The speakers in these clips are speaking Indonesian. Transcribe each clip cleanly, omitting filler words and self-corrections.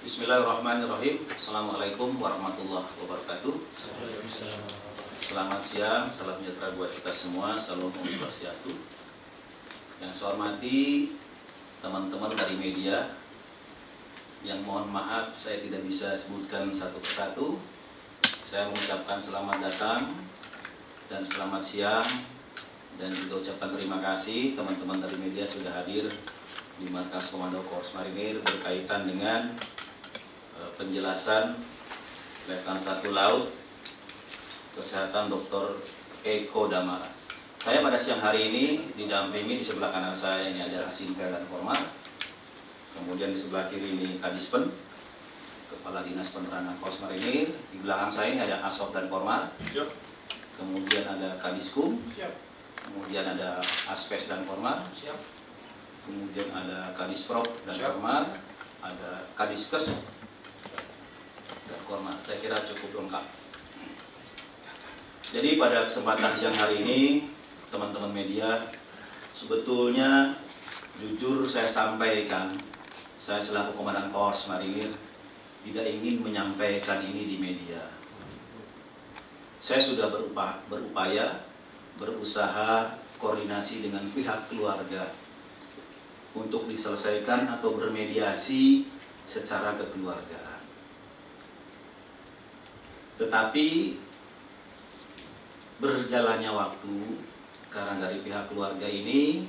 Bismillahirrahmanirrahim. Assalamualaikum warahmatullahi wabarakatuh. Selamat siang, salam sejahtera buat kita semua. Salam Om Swastiastu. Yang saya hormati teman-teman dari media, yang mohon maaf saya tidak bisa sebutkan satu persatu. Saya mengucapkan selamat datang dan selamat siang, dan juga ucapkan terima kasih teman-teman dari media sudah hadir di Markas Komando Korps Marinir berkaitan dengan penjelasan Letnan 1 Laut Kesehatan Dr. Eko Damara. Saya pada siang hari ini didampingi, di sebelah kanan saya ini ada Asinka dan Kormar, kemudian di sebelah kiri ini Kadispen, Kepala Dinas Penerangan Korps Marinir, di belakang saya ini ada Asop dan Kormar, kemudian ada Kadiskum, kemudian ada Aspes dan Kormar, kemudian ada Kadisprop dan Kormar, ada Kadiskes dan Kormar. Saya kira cukup lengkap. Jadi pada kesempatan siang hari ini, teman-teman media, sebetulnya jujur saya sampaikan, saya selaku Komandan Korps Marinir tidak ingin menyampaikan ini di media. Saya sudah berupaya, berusaha koordinasi dengan pihak keluarga untuk diselesaikan atau bermediasi secara kekeluargaan. Tetapi berjalannya waktu, karena dari pihak keluarga ini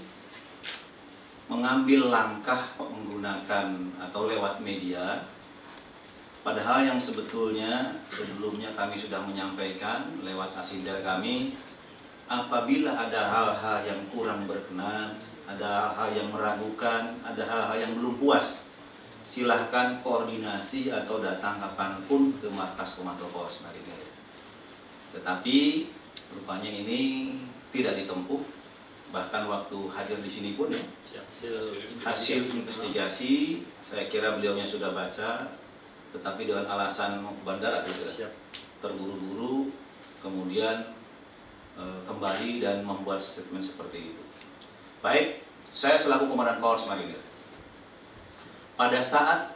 mengambil langkah menggunakan atau lewat media, padahal yang sebetulnya sebelumnya kami sudah menyampaikan lewat asinder kami, apabila ada hal-hal yang kurang berkenan, ada hal-hal yang meragukan, ada hal-hal yang belum puas, silahkan koordinasi atau datang kapanpun ke Markas Komando Korps Marinir. Tetapi rupanya ini tidak ditempuh, bahkan waktu hadir di sini pun ya, hasil investigasi saya kira beliaunya sudah baca, tetapi dengan alasan bandara terburu-buru kemudian kembali dan membuat statement seperti itu. Baik, saya selaku Komandan Korps Marinir, pada saat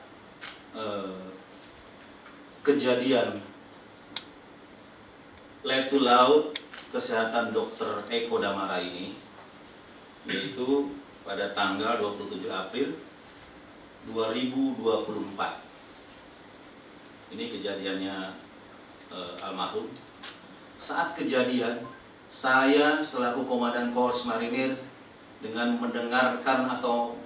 kejadian Letu Laut Kesehatan Dr. Eko Damara ini, yaitu pada tanggal 27 April 2024. Ini kejadiannya almarhum. Saat kejadian, saya selaku Komandan Korps Marinir dengan mendengarkan atau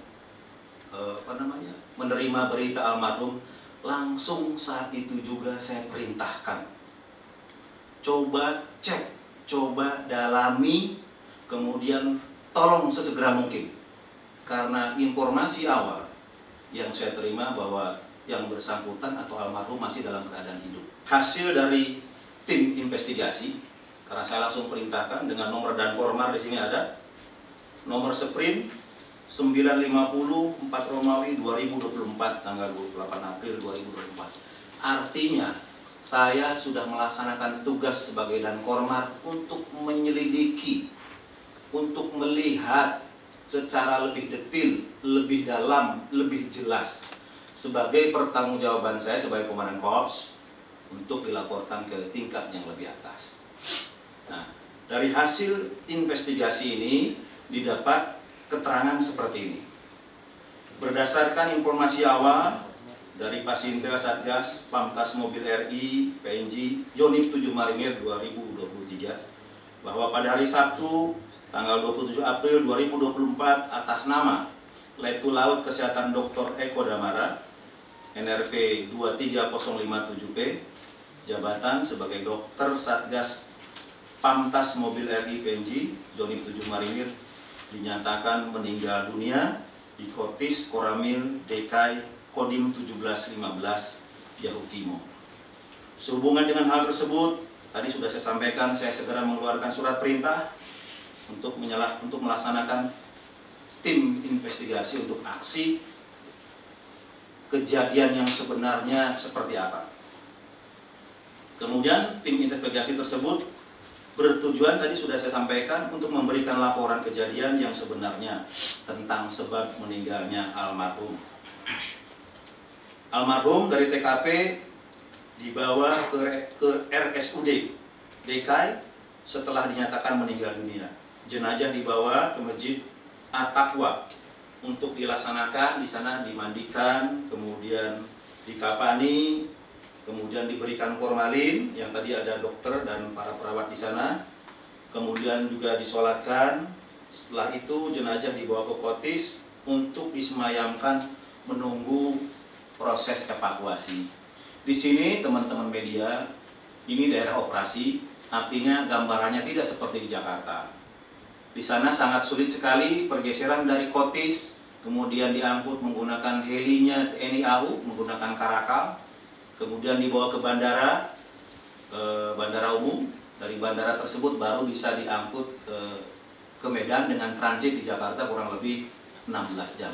menerima berita almarhum, langsung saat itu juga saya perintahkan, coba cek, coba dalami, kemudian tolong sesegera mungkin, karena informasi awal yang saya terima bahwa yang bersangkutan atau almarhum masih dalam keadaan hidup. Hasil dari tim investigasi, karena saya langsung perintahkan dengan nomor dan Kormar di sini ada, nomor sprint 950 4 Romawi 2024 tanggal 28 April 2024. Artinya saya sudah melaksanakan tugas sebagai dan Kormar untuk menyelidiki, untuk melihat secara lebih detail, lebih dalam, lebih jelas, sebagai pertanggungjawaban saya sebagai Komandan Korps untuk dilaporkan ke tingkat yang lebih atas. Nah, dari hasil investigasi ini didapat keterangan seperti ini. Berdasarkan informasi awal dari Pasintel Satgas Pamtas Mobil RI PNG Yonif 7 Marinir 2023 bahwa pada hari Sabtu tanggal 27 April 2024 atas nama Letu Laut Kesehatan Dr. Eko Damara NRP 23057P, jabatan sebagai dokter Satgas Pamtas Mobil RI PNG Yonif 7 Marinir, dinyatakan meninggal dunia di Kortis Koramil Dekai Kodim 1715 Yahukimo. Sehubungan dengan hal tersebut, tadi sudah saya sampaikan, saya segera mengeluarkan surat perintah untuk melaksanakan tim investigasi untuk aksi kejadian yang sebenarnya seperti apa. Kemudian tim investigasi tersebut bertujuan, tadi sudah saya sampaikan, untuk memberikan laporan kejadian yang sebenarnya tentang sebab meninggalnya almarhum. Almarhum dari TKP dibawa ke RSUD DKI setelah dinyatakan meninggal dunia. Jenazah dibawa ke Masjid At-Taqwa untuk dilaksanakan di sana, dimandikan, kemudian dikafani, kemudian diberikan formalin yang tadi ada dokter dan para perawat di sana, kemudian juga disolatkan. Setelah itu jenazah dibawa ke Kotis untuk disemayamkan menunggu proses evakuasi. Di sini teman-teman media, ini daerah operasi, artinya gambarannya tidak seperti di Jakarta. Di sana sangat sulit sekali pergeseran dari Kotis, kemudian diangkut menggunakan helinya TNI AU, menggunakan Karakal, kemudian dibawa ke bandara umum. Dari bandara tersebut baru bisa diangkut ke Medan dengan transit di Jakarta kurang lebih 16 jam.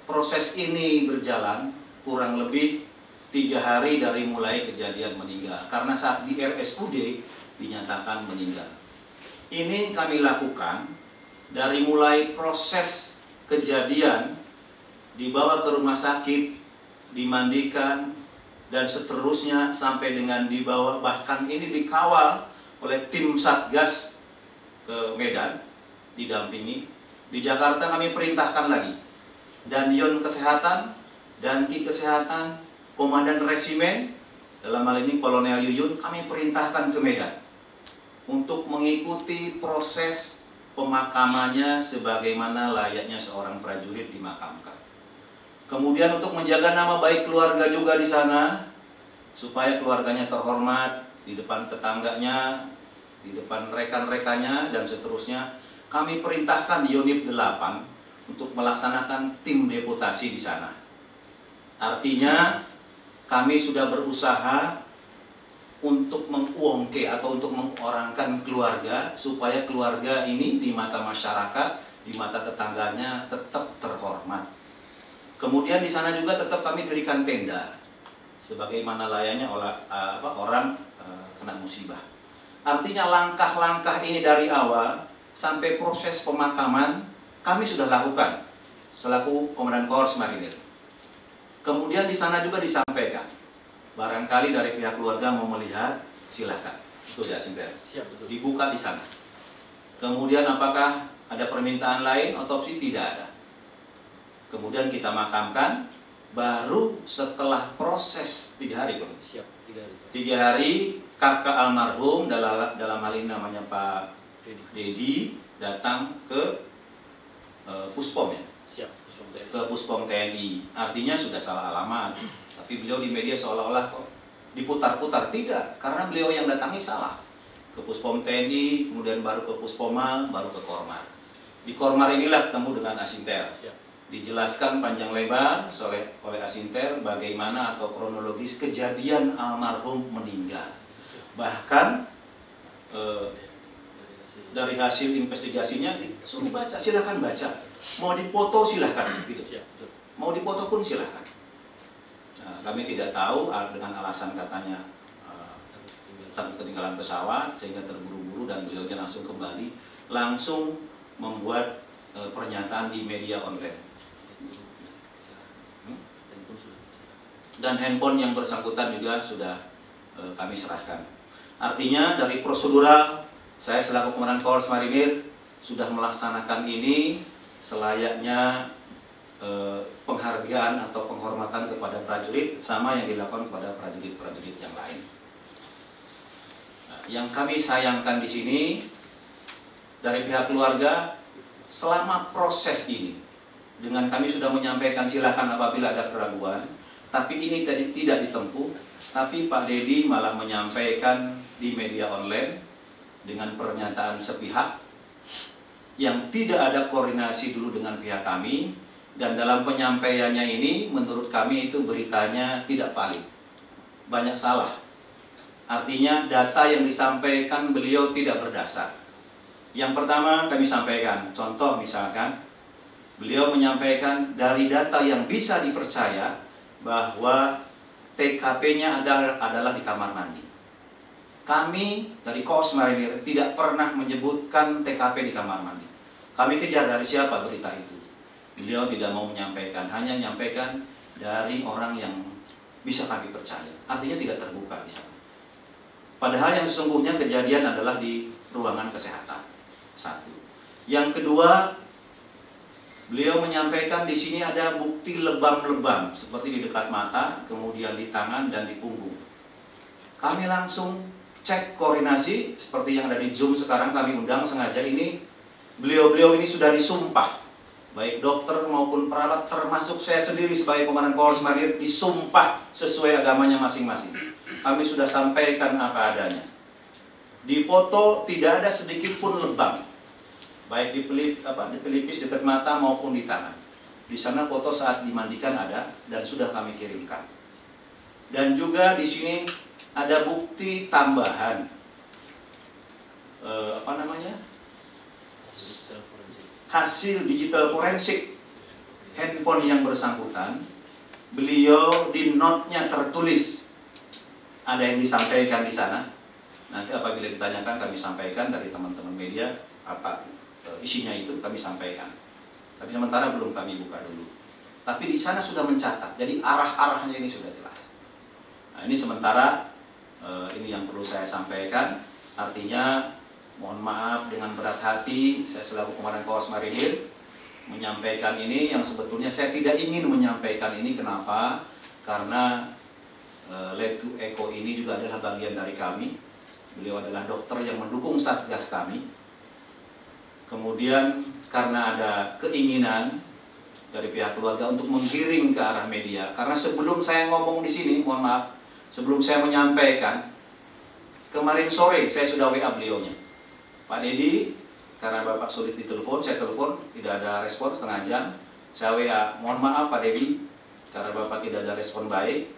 Proses ini berjalan kurang lebih 3 hari dari mulai kejadian meninggal, karena saat di RSUD dinyatakan meninggal. Ini kami lakukan dari mulai proses kejadian, dibawa ke rumah sakit, dimandikan, dan seterusnya sampai dengan dibawa, bahkan ini dikawal oleh tim Satgas ke Medan, didampingi. Di Jakarta kami perintahkan lagi, dan Yon Kesehatan, dan Ki Kesehatan, Komandan Resimen, dalam hal ini Kolonel Yuyun, kami perintahkan ke Medan untuk mengikuti proses pemakamannya sebagaimana layaknya seorang prajurit dimakamkan. Kemudian untuk menjaga nama baik keluarga juga di sana, supaya keluarganya terhormat di depan tetangganya, di depan rekan-rekannya, dan seterusnya, kami perintahkan Unit 8 untuk melaksanakan tim deputasi di sana. Artinya kami sudah berusaha untuk menguongke atau untuk mengorangkan keluarga supaya keluarga ini di mata masyarakat, di mata tetangganya tetap terhormat. Kemudian di sana juga tetap kami dirikan tenda sebagaimana layaknya orang kena musibah. Artinya langkah-langkah ini dari awal sampai proses pemakaman kami sudah lakukan selaku Komandan Korps Marinir. Kemudian di sana juga disampaikan, barangkali dari pihak keluarga mau melihat, silakan. Itu ya, Sinter. Siap, betul. Dibuka di sana. Kemudian apakah ada permintaan lain otopsi? Tidak ada. Kemudian kita makamkan, baru setelah proses 3 hari. Siap, 3 hari. 3 hari kakak almarhum, dalam hal ini namanya Pak Dedi, datang ke Puspom ya. Siap, Puspom TNI. Ke Puspom TNI. Artinya sudah salah alamat. Tapi beliau di media seolah-olah kok diputar-putar. Tidak, karena beliau yang datangi salah. Ke Puspom TNI, kemudian baru ke Puspomal, baru ke Kormar. Di Kormar inilah ketemu dengan Asinter. Siap. Dijelaskan panjang lebar oleh Asinter bagaimana atau kronologis kejadian almarhum meninggal. Bahkan dari hasil investigasinya suruh baca, silahkan baca. Mau dipoto silahkan, gitu. Siap, betul. Mau dipoto pun silahkan. Nah, kami tidak tahu dengan alasan katanya takut ketinggalan pesawat sehingga terburu-buru dan beliaunya langsung kembali, langsung membuat pernyataan di media online. Dan handphone yang bersangkutan juga sudah kami serahkan. Artinya dari prosedural, saya selaku Komandan Korps Marinir sudah melaksanakan ini selayaknya penghargaan atau penghormatan kepada prajurit sama yang dilakukan kepada prajurit-prajurit yang lain. Nah, yang kami sayangkan di sini dari pihak keluarga, selama proses ini dengan kami sudah menyampaikan silakan apabila ada keraguan, tapi ini tadi tidak ditempuh, tapi Pak Dedi malah menyampaikan di media online dengan pernyataan sepihak yang tidak ada koordinasi dulu dengan pihak kami, dan dalam penyampaiannya ini menurut kami itu beritanya tidak valid, banyak salah. Artinya data yang disampaikan beliau tidak berdasar. Yang pertama kami sampaikan, contoh misalkan beliau menyampaikan dari data yang bisa dipercaya bahwa TKP-nya adalah di kamar mandi. Kami dari Korps Marinir tidak pernah menyebutkan TKP di kamar mandi. Kami kejar dari siapa berita itu. Beliau tidak mau menyampaikan, hanya menyampaikan dari orang yang bisa kami percaya. Artinya tidak terbuka di sana. Padahal yang sesungguhnya kejadian adalah di ruangan kesehatan. Satu. Yang kedua, beliau menyampaikan di sini ada bukti lebam-lebam seperti di dekat mata, kemudian di tangan dan di punggung. Kami langsung cek koordinasi seperti yang ada di Zoom sekarang, kami undang sengaja ini. Beliau-beliau ini sudah disumpah, baik dokter maupun perawat, termasuk saya sendiri sebagai Komandan Polres Marinir disumpah sesuai agamanya masing-masing. Kami sudah sampaikan apa adanya. Di foto tidak ada sedikit pun lebam, baik di pelipis dekat mata maupun di tangan. Di sana foto saat dimandikan ada dan sudah kami kirimkan. Dan juga di sini ada bukti tambahan, hasil digital forensik handphone yang bersangkutan. Beliau di note-nya tertulis, ada yang disampaikan di sana. Nanti apabila ditanyakan kami sampaikan dari teman-teman media apa isinya itu kami sampaikan. Tapi sementara belum kami buka dulu. Tapi di sana sudah mencatat, jadi arah-arahnya ini sudah jelas. Nah, ini sementara ini yang perlu saya sampaikan. Artinya mohon maaf dengan berat hati saya selaku Komandan Korps Marinir menyampaikan ini yang sebetulnya saya tidak ingin menyampaikan ini. Kenapa? Karena Letu Eko ini juga adalah bagian dari kami. Beliau adalah dokter yang mendukung satgas kami. Kemudian karena ada keinginan dari pihak keluarga untuk menggiring ke arah media. Karena sebelum saya ngomong di sini, mohon maaf, sebelum saya menyampaikan, kemarin sore saya sudah WA beliaunya. Pak Dedi, karena Bapak sulit ditelepon, saya telepon, tidak ada respon setengah jam. Saya WA, mohon maaf Pak Dedi, karena Bapak tidak ada respon baik.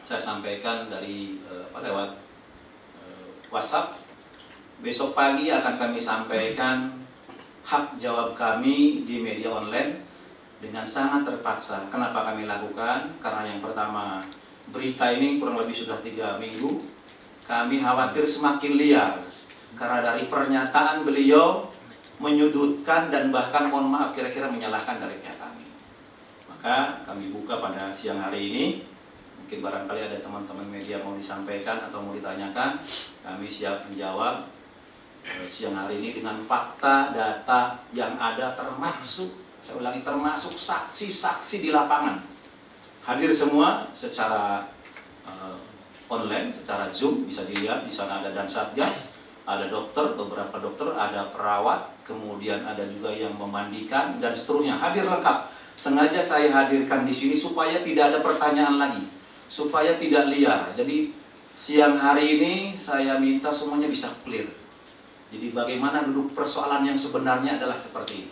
Saya sampaikan dari lewat WhatsApp. Besok pagi akan kami sampaikan hak jawab kami di media online dengan sangat terpaksa. Kenapa kami lakukan? Karena yang pertama, berita ini kurang lebih sudah 3 minggu. Kami khawatir semakin liar karena dari pernyataan beliau menyudutkan dan bahkan mohon maaf kira-kira menyalahkan dari pihak kami. Maka kami buka pada siang hari ini. Mungkin barangkali ada teman-teman media mau disampaikan atau mau ditanyakan, kami siap menjawab siang hari ini dengan fakta, data yang ada, termasuk, saya ulangi, termasuk saksi-saksi di lapangan. Hadir semua secara online, secara Zoom, bisa dilihat di sana ada dan satgas, ada dokter, beberapa dokter, ada perawat, kemudian ada juga yang memandikan dan seterusnya. Hadir lengkap. Sengaja saya hadirkan di sini supaya tidak ada pertanyaan lagi, supaya tidak liar. Jadi siang hari ini saya minta semuanya bisa clear. Jadi bagaimana duduk persoalan yang sebenarnya adalah seperti ini.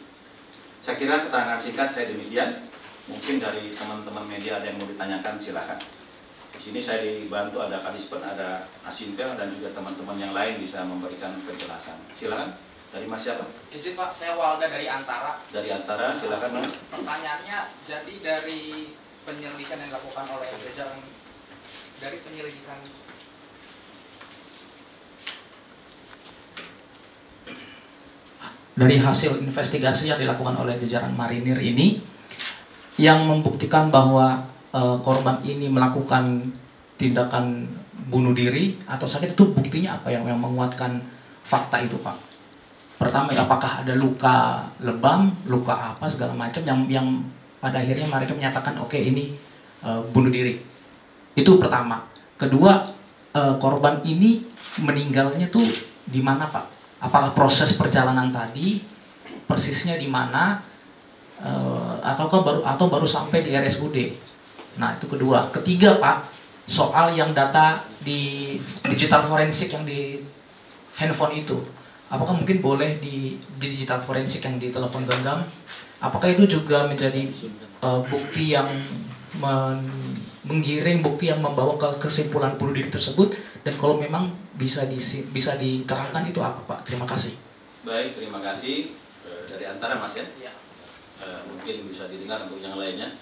Saya kira keterangan singkat saya demikian. Mungkin dari teman-teman media ada yang mau ditanyakan, silakan. Di sini saya dibantu ada Kadispen, ada Asintel dan juga teman-teman yang lain bisa memberikan penjelasan. Silakan. Dari Mas siapa? Izin Pak, saya Walda dari Antara. Dari Antara, silakan Mas. Pertanyaannya, jadi dari penyelidikan yang dilakukan oleh jajaran dari penyelidikan dari hasil investigasi yang dilakukan oleh jajaran marinir ini yang membuktikan bahwa korban ini melakukan tindakan bunuh diri atau sakit, itu buktinya apa yang menguatkan fakta itu Pak? Pertama, apakah ada luka lebam, luka apa segala macam yang pada akhirnya marinir menyatakan oke, ini bunuh diri. Itu pertama. Kedua, korban ini meninggalnya tuh di mana Pak? Apakah proses perjalanan tadi persisnya di mana, atau baru sampai di RSUD? Nah itu kedua. Ketiga Pak, soal yang data di digital forensik yang di handphone itu, apakah mungkin boleh di digital forensik yang di telepon genggam? Apakah itu juga menjadi bukti yang menggiring, bukti yang membawa ke kesimpulan bunuh diri tersebut? Dan kalau memang bisa diterangkan itu apa Pak? Terima kasih. Baik, terima kasih. Dari Antara Mas ya? Ya. Mungkin bisa didengar untuk yang lainnya.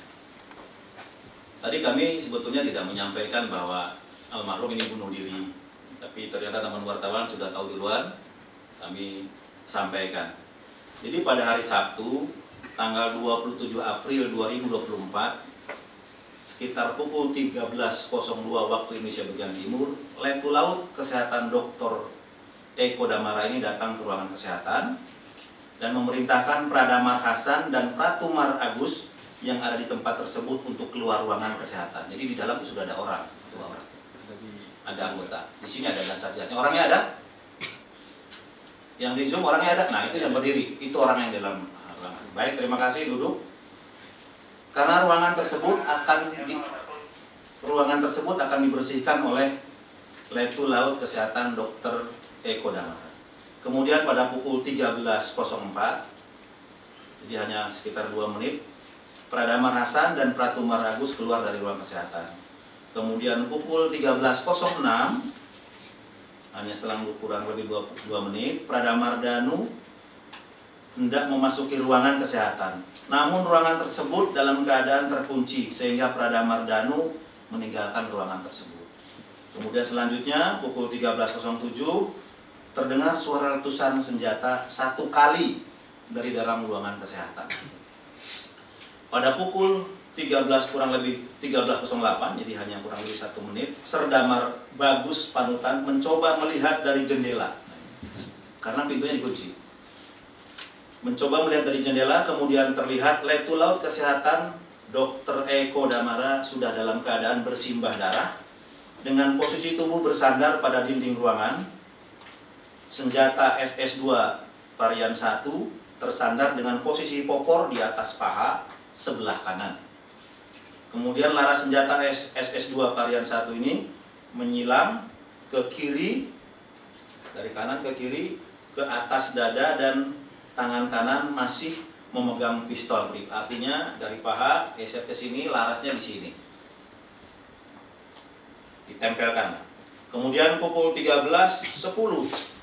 Tadi kami sebetulnya tidak menyampaikan bahwa almarhum ini bunuh diri, tapi ternyata teman wartawan sudah tahu duluan, kami sampaikan. Jadi pada hari Sabtu, tanggal 27 April 2024, sekitar pukul 13.02 waktu Indonesia bagian timur, Letu Laut Kesehatan Dr. Eko Damara ini datang ke ruangan kesehatan dan memerintahkan Pradamar Hasan dan Pratumar Agus yang ada di tempat tersebut untuk keluar ruangan kesehatan. Jadi di dalam itu sudah ada orang, 2 orang. Ada anggota. Di sini ada dan satgasnya. Orangnya ada? Yang di Zoom orangnya ada? Nah, itu yang berdiri. Itu orang yang dalam ruangan. Baik, terima kasih, duduk. Karena ruangan tersebut akan dibersihkan oleh Letu Laut Kesehatan Dr. Eko Damara. Kemudian pada pukul 13.04, jadi hanya sekitar 2 menit, Pradamar Hasan dan Pratumar Agus keluar dari ruang kesehatan. Kemudian pukul 13.06, hanya selang kurang lebih 2 menit, Pradamar Danu hendak memasuki ruangan kesehatan. Namun ruangan tersebut dalam keadaan terkunci sehingga Pradamar Danu meninggalkan ruangan tersebut. Kemudian selanjutnya pukul 13.07 terdengar suara letusan senjata 1 kali dari dalam ruangan kesehatan. Pada pukul 13.08, jadi hanya kurang lebih 1 menit, Serdamar Bagus Panutan mencoba melihat dari jendela karena pintunya dikunci. Mencoba melihat dari jendela, kemudian terlihat Letu Laut Kesehatan Dr. Eko Damara sudah dalam keadaan bersimbah darah dengan posisi tubuh bersandar pada dinding ruangan. Senjata SS2 varian 1 tersandar dengan posisi popor di atas paha sebelah kanan. Kemudian laras senjata SS2 varian 1 ini menyilang ke kiri, dari kanan ke kiri, ke atas dada, dan tangan kanan masih memegang pistol grip. Artinya dari paha geser ke sini, larasnya di sini. Ditempelkan. Kemudian pukul 13.10,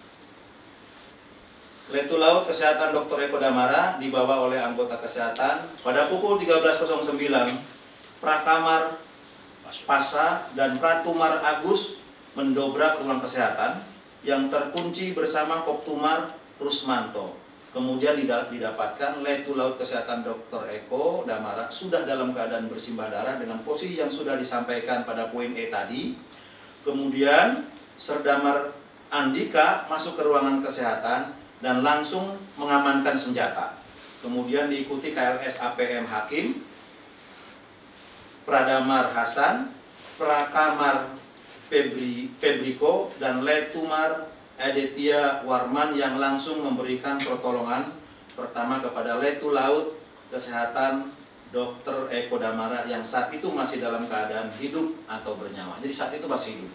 Letu Laut Kesehatan Dr. Eko Damara dibawa oleh anggota kesehatan. Pada pukul 13.09, Prakamar Pasa dan Pratumar Agus mendobrak ruang kesehatan yang terkunci bersama Koptumar Rusmanto. Kemudian didapatkan Letu Laut Kesehatan Dr. Eko Damara sudah dalam keadaan bersimbah darah dengan posisi yang sudah disampaikan pada poin E tadi. Kemudian Serdamar Andika masuk ke ruangan kesehatan dan langsung mengamankan senjata. Kemudian diikuti KLS APM Hakim, Pradamar Hasan, Prakamar Pebriko, dan Letumar Aditya Warman yang langsung memberikan pertolongan pertama kepada Letu Laut Kesehatan Dr. Eko Damara yang saat itu masih dalam keadaan hidup atau bernyawa. Jadi saat itu masih hidup.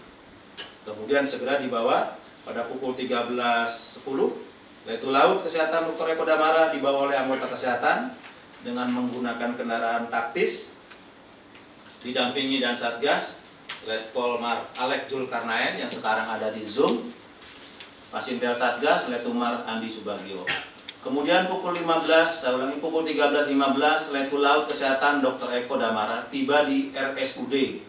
Kemudian segera dibawa pada pukul 13.10, Letu Laut Kesehatan Dr. Eko Damara dibawa oleh anggota kesehatan dengan menggunakan kendaraan taktis, didampingi dan Satgas Letkol Alek Zulkarnain yang sekarang ada di Zoom, Pasintel Satgas Letumar Andi Subagio. Kemudian pukul 15, saya ulangi, pukul 13.15, Letu Laut Kesehatan Dr. Eko Damara tiba di RSUD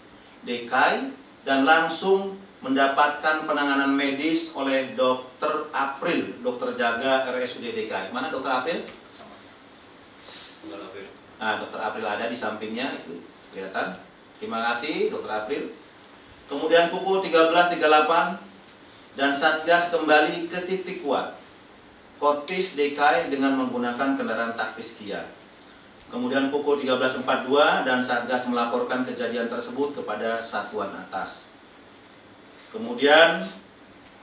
DKI dan langsung mendapatkan penanganan medis oleh Dr. April, dokter jaga RSUD DKI. Mana Dr. April? Nah, Dr. April ada di sampingnya, itu kelihatan. Terima kasih Dr. April. Kemudian pukul 13.38 dan Satgas kembali ke titik kuat Kotis DKI dengan menggunakan kendaraan taktis Kia. Kemudian pukul 13.42 dan Satgas melaporkan kejadian tersebut kepada satuan atas. Kemudian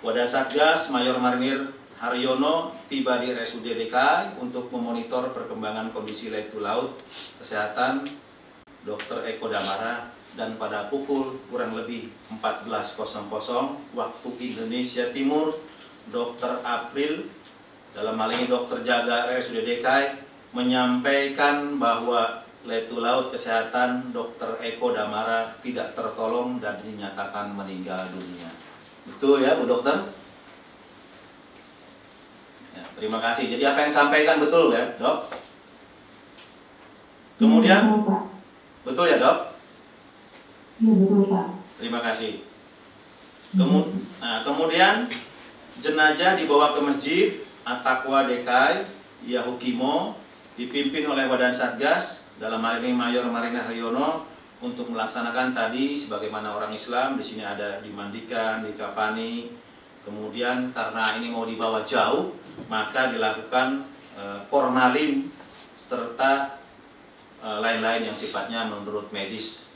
Wadah Satgas Mayor Marinir Haryono tiba di RSUD DKI untuk memonitor perkembangan kondisi Letu Laut Kesehatan Dr. Eko Damara. Dan pada pukul kurang lebih 14.00 waktu Indonesia Timur, Dr. April, dalam hal ini dokter jaga RSUD DKI, menyampaikan bahwa Letu Laut Kesehatan Dr. Eko Damara tidak tertolong dan dinyatakan meninggal dunia. Betul ya Bu Dokter? Ya, terima kasih. Jadi apa yang disampaikan betul ya Dok? Kemudian, betul ya Dok? Ya, betul Pak. Terima kasih. Kemudian jenazah dibawa ke Masjid At-Taqwa DKI Yahukimo dipimpin oleh Wadan Satgas, dalam hal ini Mayor Marinir Haryono, untuk melaksanakan tadi sebagaimana orang Islam. Di sini ada dimandikan, dikafani. Kemudian karena ini mau dibawa jauh, maka dilakukan formalin serta lain-lain yang sifatnya menurut medis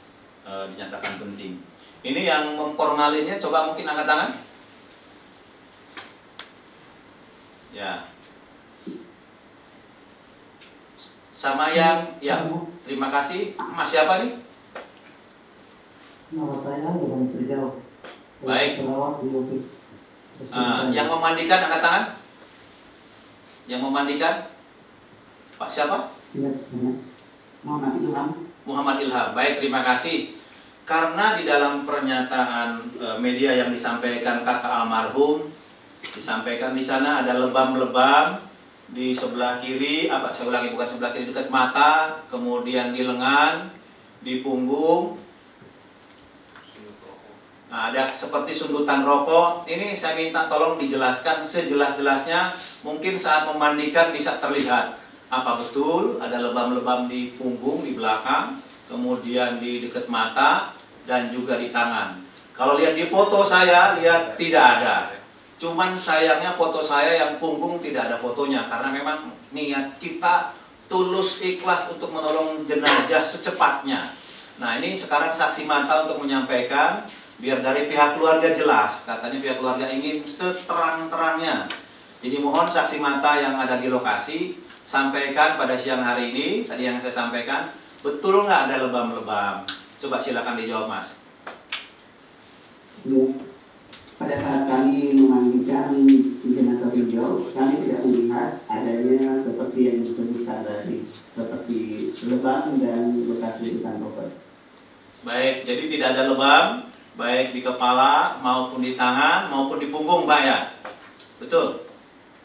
dinyatakan penting. Ini yang memformalinnya, coba mungkin angkat tangan. Ya. Sama yang, ya, terima kasih. Mas siapa nih? Nama saya Bang Sejauh. Baik. Perawat di Bukit. Yang memandikan angkat tangan. Yang memandikan Pak siapa? Tidak sana. Muhammad Ilham. Muhammad Ilham. Baik, terima kasih. Karena di dalam pernyataan media yang disampaikan kakak almarhum, disampaikan di sana ada lebam-lebam di sebelah kiri, saya ulangi, bukan sebelah kiri, dekat mata, kemudian di lengan, di punggung. Nah, ada seperti sundutan rokok. Ini saya minta tolong dijelaskan sejelas-jelasnya. Mungkin saat memandikan bisa terlihat apa betul ada lebam-lebam di punggung, di belakang, kemudian di dekat mata, dan juga di tangan. Kalau lihat di foto saya, lihat tidak ada. Cuman sayangnya foto saya yang punggung tidak ada fotonya, karena memang niat kita tulus ikhlas untuk menolong jenazah secepatnya. Nah, ini sekarang saksi mata untuk menyampaikan, biar dari pihak keluarga jelas. Katanya pihak keluarga ingin seterang-terangnya. Jadi mohon saksi mata yang ada di lokasi sampaikan pada siang hari ini, tadi yang saya sampaikan, betul nggak ada lebam-lebam? Coba silakan dijawab, Mas. Ya. Pada saat kami memandikan jenazah beliau, kami tidak melihat adanya seperti yang disebutkan tadi, seperti lebam dan bekas sundutan rokok. Baik, jadi tidak ada lebam, baik di kepala maupun di tangan maupun di punggung, Pak ya? Betul?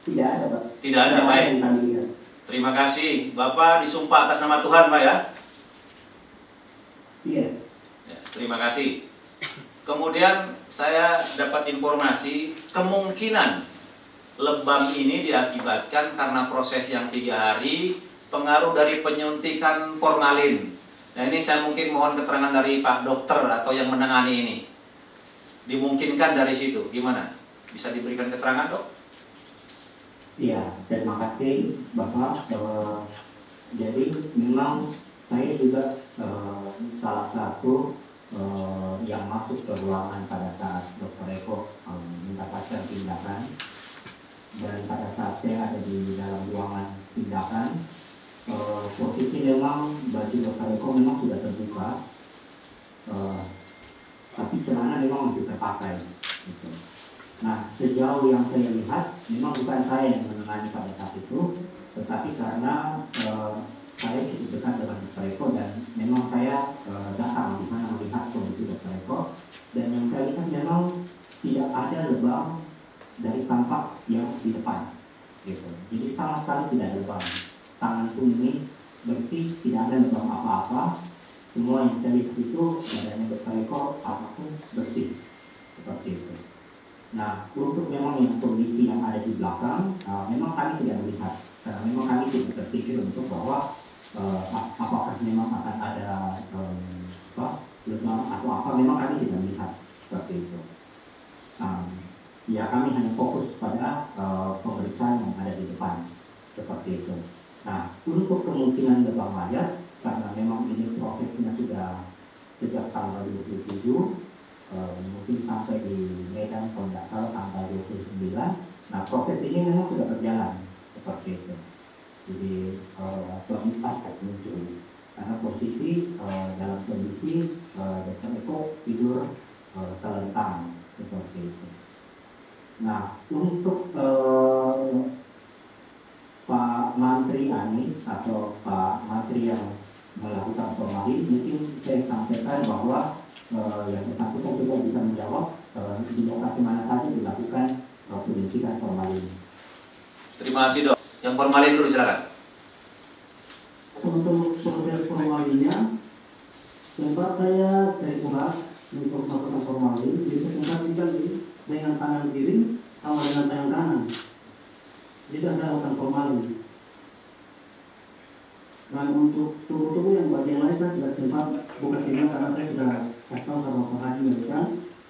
Tidak ada, Pak. Tidak ada, baik. Yang kami lihat. Terima kasih. Bapak disumpah atas nama Tuhan, Pak ya? Iya. Ya, terima kasih. Kemudian saya dapat informasi kemungkinan lebam ini diakibatkan karena proses yang 3 hari, pengaruh dari penyuntikan formalin. Nah, ini saya mungkin mohon keterangan dari Pak Dokter atau yang menangani ini. Dimungkinkan dari situ, gimana? Bisa diberikan keterangan, Dok? Iya, terima kasih Bapak. Jadi memang saya juga salah satu yang masuk ke ruangan pada saat Dr. Eko mendapatkan tindakan, dan pada saat saya ada di dalam ruangan tindakan, posisi memang baju Dr. Eko memang sudah terbuka, tapi celana memang masih terpakai gitu. Nah, sejauh yang saya lihat memang bukan saya yang menangani pada saat itu, tetapi karena saya cukup dekat dengan Dr. Eko dan memang saya datang di sana melihat kondisi Dr. Eko, dan yang saya lihat memang tidak ada lebam dari tampak yang di depan gitu. Jadi sama sekali tidak ada lebam. Tangan pun ini bersih, tidak ada lebam apa-apa. Semua yang saya lihat itu badannya Dr. Eko apapun bersih seperti itu. Nah, untuk memang yang kondisi yang ada di belakang, memang kami tidak melihat, karena memang kami tidak berpikir untuk bahwa apakah memang akan ada lebam atau apa, memang kami tidak melihat seperti itu. Ya, kami hanya fokus pada pemeriksaan yang ada di depan seperti itu. Nah, untuk kemungkinan lebam mayat, karena memang ini prosesnya sudah sejak tanggal 27, mungkin sampai di Medan kalau tidak salah tanggal 29. Nah, proses ini memang sudah berjalan seperti itu. Jadi keempat muncul karena posisi dalam kondisi Dr. Eko tidur telentang seperti itu. Nah, untuk Pak Menteri Anies atau Pak Menteri yang melakukan formalin, mungkin saya sampaikan bahwa yang bersangkutan juga bisa menjawab di lokasi mana saja dilakukan penyuntikan formalin. Terima kasih, Dok. Yang formalin dulu silakan. Untuk proses formalinnya, sempat saya cari urat untuk melakukan formalin, jadi sempat dibagi dengan tangan kiri sama dengan tangan kanan. Jadi ada lakukan formalin. Dan untuk tubuh-tubuh yang bagian bagian lain saya tidak sempat buka sinyal karena saya sudah kasih tahu sama Pak Haji mereka.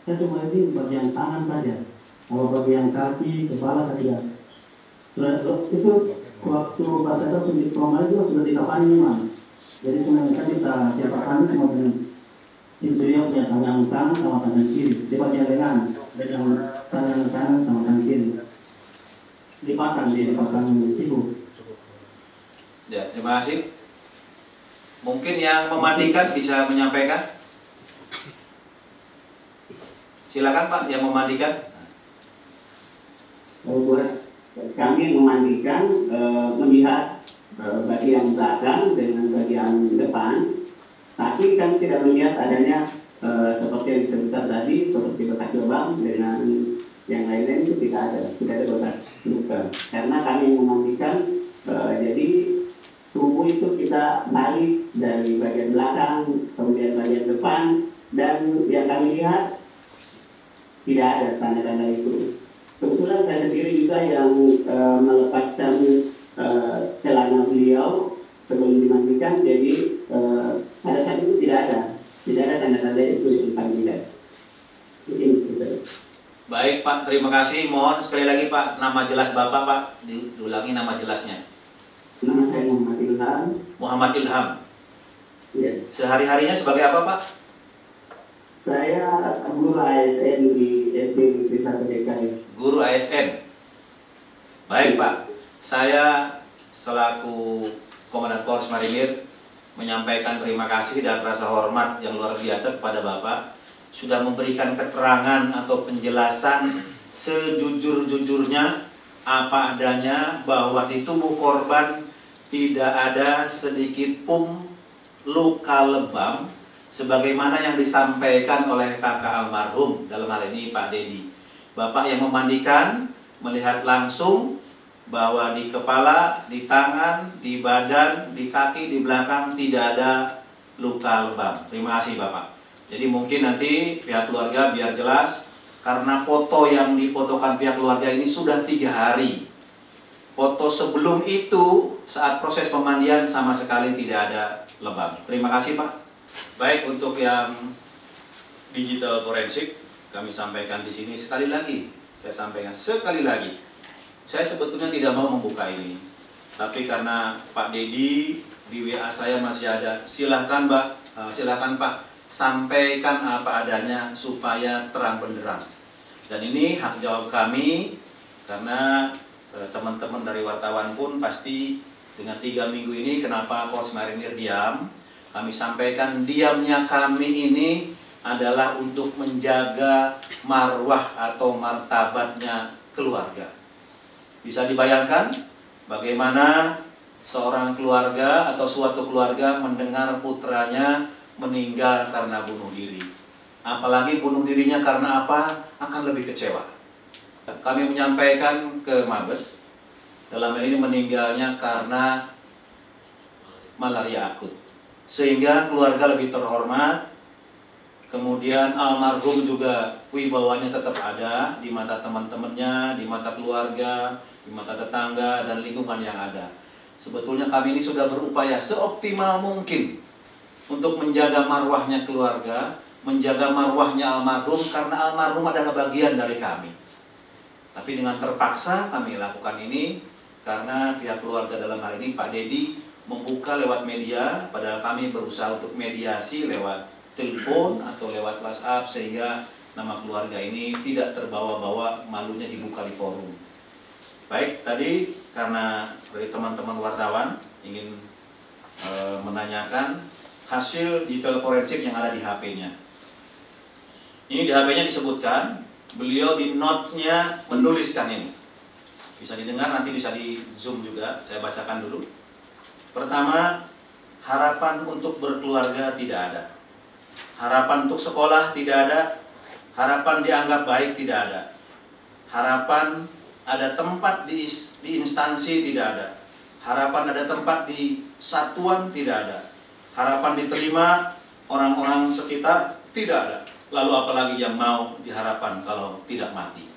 Saya cuma ini bagian tangan saja. Kalau bagian kaki, kepala saya tidak. Sudah itu waktu Pak Seto suntik trauma itu sudah dikapani memang. Jadi cuma saya bisa siapa kami cuma dengan itu dia punya tangan kanan sama tangan kiri. Di bagian lengan dengan tangan kanan sama tangan kiri. Dipasang di siku. Ya, terima kasih. Mungkin yang memandikan bisa menyampaikan. Silakan Pak, yang memandikan. Buat kami memandikan, melihat bagian belakang dengan bagian depan, tapi kami tidak melihat adanya seperti yang disebutkan tadi, seperti bekas lubang dengan yang lain-lain itu tidak ada bekas luka. Karena kami memandikan, jadi tubuh itu kita balik dari bagian belakang, kemudian bagian depan, dan yang kami lihat tidak ada tanda-tanda itu. Kebetulan saya sendiri juga yang melepaskan celana beliau sebelum dimandikan, jadi pada saat itu tidak ada tanda-tanda itu yang kami lihat. Mungkin itu saja. Baik Pak, terima kasih. Mohon sekali lagi Pak, nama jelas Bapak Pak, diulangi nama jelasnya. Nama saya Muhammad Ilham. Muhammad Ilham. Ya. Sehari-harinya sebagai apa Pak? Saya guru ASN di SD Negeri 1 DKI. Guru ASN. Baik Pak, saya selaku Komandan Korps Marinir menyampaikan terima kasih dan rasa hormat yang luar biasa kepada Bapak sudah memberikan keterangan atau penjelasan sejujur-jujurnya apa adanya bahwa di tubuh korban tidak ada sedikit pun luka lebam sebagaimana yang disampaikan oleh kakak almarhum, dalam hal ini Pak Dedi. Bapak yang memandikan melihat langsung bahwa di kepala, di tangan, di badan, di kaki, di belakang tidak ada luka lebam. Terima kasih Bapak. Jadi mungkin nanti pihak keluarga biar jelas, karena foto yang difotokan pihak keluarga ini sudah 3 hari. Foto sebelum itu saat proses pemandian sama sekali tidak ada lebam. Terima kasih Pak. Baik, untuk yang digital forensik kami sampaikan di sini sekali lagi. Saya sampaikan sekali lagi. Saya sebetulnya tidak mau membuka ini, tapi karena Pak Dedi di WA saya masih ada. Silahkan Mbak, silahkan Pak, sampaikan apa adanya supaya terang benderang. Dan ini hak jawab kami karena teman-teman dari wartawan pun pasti dengan 3 minggu ini kenapa Korps Marinir diam. Kami sampaikan diamnya kami ini adalah untuk menjaga marwah atau martabatnya keluarga. Bisa dibayangkan bagaimana seorang keluarga atau suatu keluarga mendengar putranya meninggal karena bunuh diri. Apalagi bunuh dirinya karena apa? Akan lebih kecewa. Kami menyampaikan ke Mabes, dalam hal ini meninggalnya karena malaria akut. Sehingga keluarga lebih terhormat. Kemudian almarhum juga wibawanya tetap ada di mata teman-temannya, di mata keluarga, di mata tetangga dan lingkungan yang ada. Sebetulnya kami ini sudah berupaya seoptimal mungkin untuk menjaga marwahnya keluarga, menjaga marwahnya almarhum, karena almarhum adalah bagian dari kami. Tapi dengan terpaksa kami lakukan ini karena pihak keluarga, dalam hal ini Pak Dedi, membuka lewat media, padahal kami berusaha untuk mediasi lewat telepon atau lewat WhatsApp sehingga nama keluarga ini tidak terbawa-bawa, malunya dibuka di forum. Baik, tadi karena dari teman-teman wartawan ingin menanyakan hasil digital forensik yang ada di HP-nya. Ini di HP-nya disebutkan, beliau di note-nya menuliskan ini. Bisa didengar, nanti bisa di zoom juga, saya bacakan dulu. Pertama, harapan untuk berkeluarga tidak ada. Harapan untuk sekolah tidak ada. Harapan dianggap baik tidak ada. Harapan ada tempat di instansi tidak ada. Harapan ada tempat di satuan tidak ada. Harapan diterima orang-orang sekitar tidak ada. Lalu apalagi yang mau diharapkan kalau tidak mati.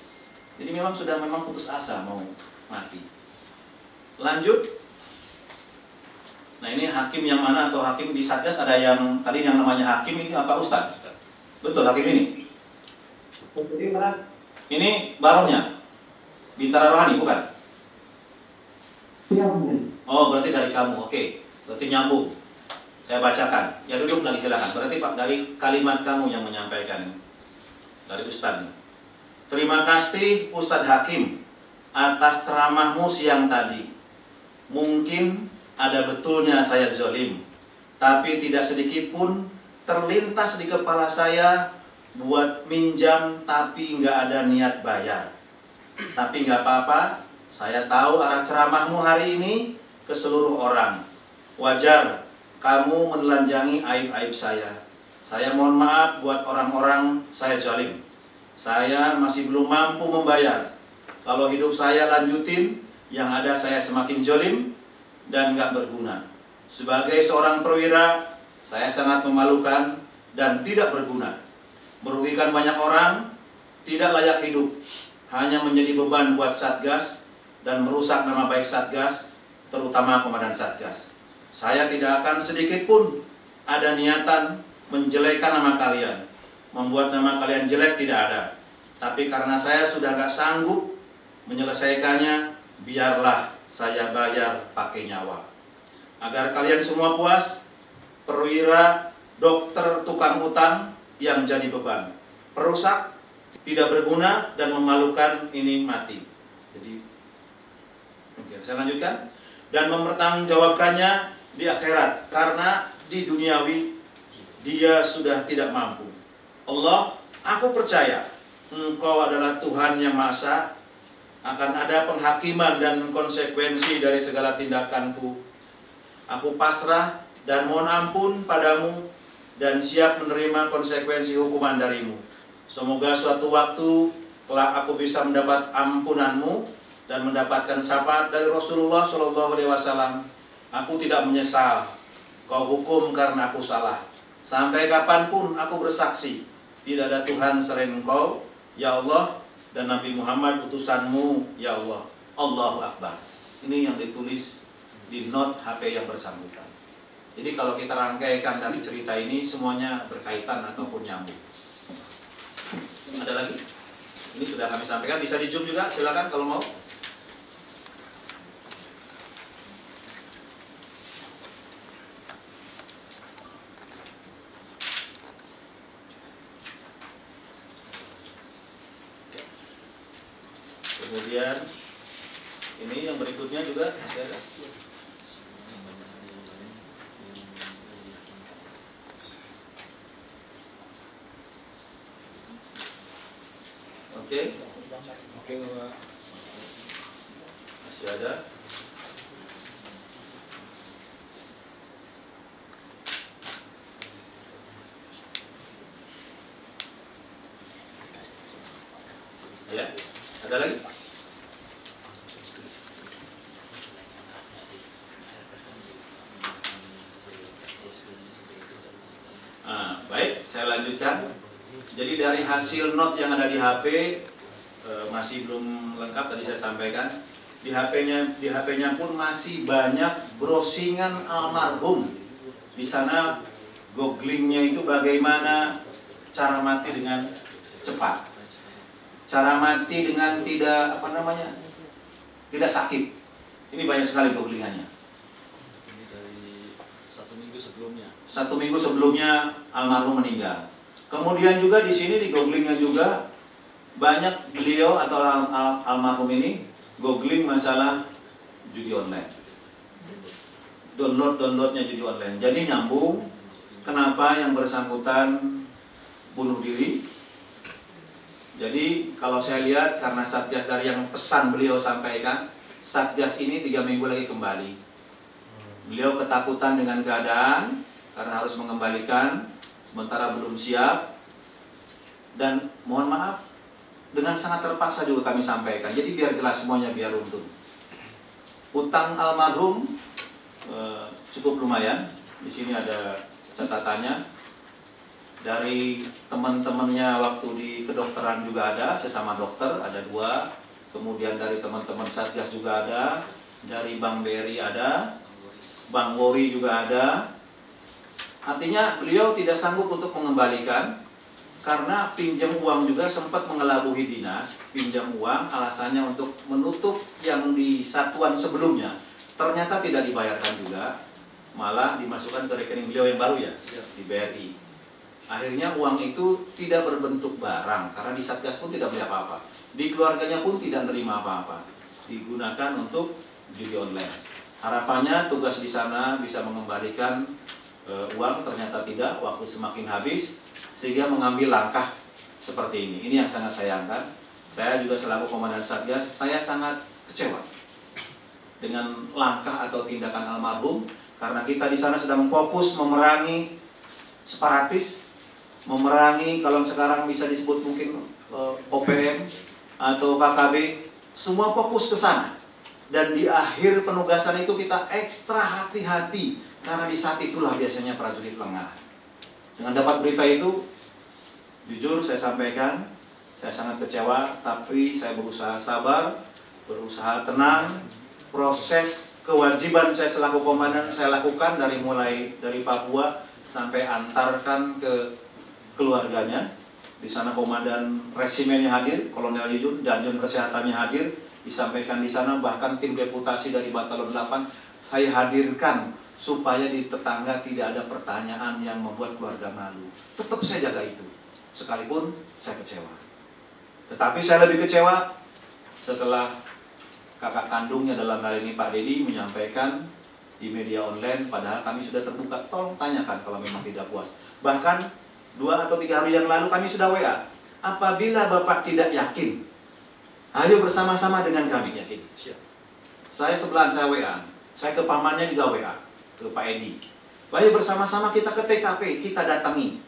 Jadi memang sudah putus asa mau mati. Lanjut. Nah ini hakim yang mana atau hakim di Satgas ada yang tadi yang namanya hakim ini apa Ustaz? Betul hakim ini? Ini barohnya? Bintara Rohani bukan? Siap mungkin. Oh berarti dari kamu, oke. Berarti nyambung. Saya bacakan. Ya duduk lagi silakan. Berarti Pak dari kalimat kamu yang menyampaikan dari Ustadz. Terima kasih Ustadz Hakim atas ceramahmu siang tadi. Mungkin ada betulnya saya zolim, tapi tidak sedikit pun terlintas di kepala saya buat minjam tapi nggak ada niat bayar. Tapi nggak apa-apa, saya tahu arah ceramahmu hari ini ke seluruh orang. Wajar kamu menelanjangi aib-aib saya. Saya mohon maaf buat orang-orang saya zalim. Saya masih belum mampu membayar. Kalau hidup saya lanjutin, yang ada saya semakin zalim dan nggak berguna. Sebagai seorang perwira, saya sangat memalukan dan tidak berguna. Merugikan banyak orang, tidak layak hidup, hanya menjadi beban buat Satgas dan merusak nama baik Satgas, terutama komandan Satgas. Saya tidak akan sedikit pun ada niatan menjelekkan nama kalian, membuat nama kalian jelek, tidak ada. Tapi karena saya sudah gak sanggup menyelesaikannya, biarlah saya bayar pakai nyawa. Agar kalian semua puas, perwira, dokter, tukang utang yang jadi beban, perusak, tidak berguna dan memalukan ini mati. Jadi, oke, saya lanjutkan. Dan mempertanggungjawabkannya di akhirat, karena di duniawi dia sudah tidak mampu. Allah, aku percaya Engkau adalah Tuhan yang Maha Esa. Akan ada penghakiman dan konsekuensi dari segala tindakanku. Aku pasrah dan mohon ampun padamu dan siap menerima konsekuensi hukuman darimu. Semoga suatu waktu kelak aku bisa mendapat ampunanmu dan mendapatkan syafaat dari Rasulullah SAW. Aku tidak menyesal kau hukum karena aku salah. Sampai kapanpun aku bersaksi tidak ada Tuhan selain Engkau, ya Allah, dan Nabi Muhammad utusanmu, ya Allah. Allahu Akbar. Ini yang ditulis di note HP yang bersangkutan. Jadi kalau kita rangkaikan dari cerita ini semuanya berkaitan ataupun nyambung. Ada lagi? Ini sudah kami sampaikan. Bisa di zoom juga, silakan kalau mau. Kemudian ini yang berikutnya juga masih ada. Oke. Oke, Bapak. Masih ada. Ya, ada lagi? Baik, saya lanjutkan. Jadi dari hasil note yang ada di HP masih belum lengkap, tadi saya sampaikan. Di HP-nya pun masih banyak browsingan almarhum. Di sana googlingnya itu bagaimana cara mati dengan cepat, cara mati dengan tidak tidak sakit. Ini banyak sekali googlingannya. Ini dari 1 minggu sebelumnya. 1 minggu sebelumnya almarhum meninggal. Kemudian juga di sini di googlingnya juga banyak beliau atau almarhum ini googling masalah judi online, downloadnya judi online. Jadi nyambung. Kenapa yang bersangkutan bunuh diri? Jadi kalau saya lihat karena Satgas dari yang pesan beliau sampaikan, Satgas ini 3 minggu lagi kembali. Beliau ketakutan dengan keadaan karena harus mengembalikan, sementara belum siap. Dan mohon maaf, dengan sangat terpaksa juga kami sampaikan. Jadi biar jelas semuanya, biar runtun. Utang almarhum cukup lumayan. Di sini ada catatannya. Dari teman-temannya waktu di kedokteran juga ada, sesama dokter ada 2. Kemudian dari teman-teman Satgas juga ada, dari Bang Beri ada, Bang Wori juga ada. Artinya beliau tidak sanggup untuk mengembalikan karena pinjam uang juga sempat mengelabui dinas, pinjam uang alasannya untuk menutup yang di satuan sebelumnya. Ternyata tidak dibayarkan juga, malah dimasukkan ke rekening beliau yang baru ya, di BRI. Akhirnya uang itu tidak berbentuk barang, karena di Satgas pun tidak beli apa-apa. Di keluarganya pun tidak terima apa-apa. Digunakan untuk judi online. Harapannya tugas di sana bisa mengembalikan uang, ternyata tidak, waktu semakin habis, sehingga mengambil langkah seperti ini. Ini yang sangat sayangkan. Saya juga selaku Komandan Satgas, saya sangat kecewa dengan langkah atau tindakan almarhum, karena kita di sana sedang fokus memerangi separatis, memerangi kalau sekarang bisa disebut mungkin OPM atau KKB, semua fokus ke sana. Dan di akhir penugasan itu kita ekstra hati-hati, karena di saat itulah biasanya prajurit lengah. Dengan dapat berita itu, jujur saya sampaikan, saya sangat kecewa, tapi saya berusaha sabar, berusaha tenang. Proses kewajiban saya selaku komandan saya lakukan mulai dari Papua sampai antarkan ke keluarganya. Di sana komandan resimennya hadir, Kolonel Yujun, Danjun Kesehatannya hadir, disampaikan di sana, bahkan tim deputasi dari Batalon 8 saya hadirkan supaya di tetangga tidak ada pertanyaan yang membuat keluarga malu. Tetap saya jaga itu, sekalipun saya kecewa. Tetapi saya lebih kecewa setelah kakak kandungnya dalam hal ini Pak Dedi menyampaikan di media online, padahal kami sudah terbuka, tolong tanyakan kalau memang tidak puas. Bahkan 2 atau 3 hari yang lalu kami sudah WA, apabila Bapak tidak yakin, ayo bersama-sama dengan kami yakin. Saya sebelahan saya WA, saya ke pamannya juga WA, ke Pak Edi. Ayo bersama-sama kita ke TKP, kita datangi.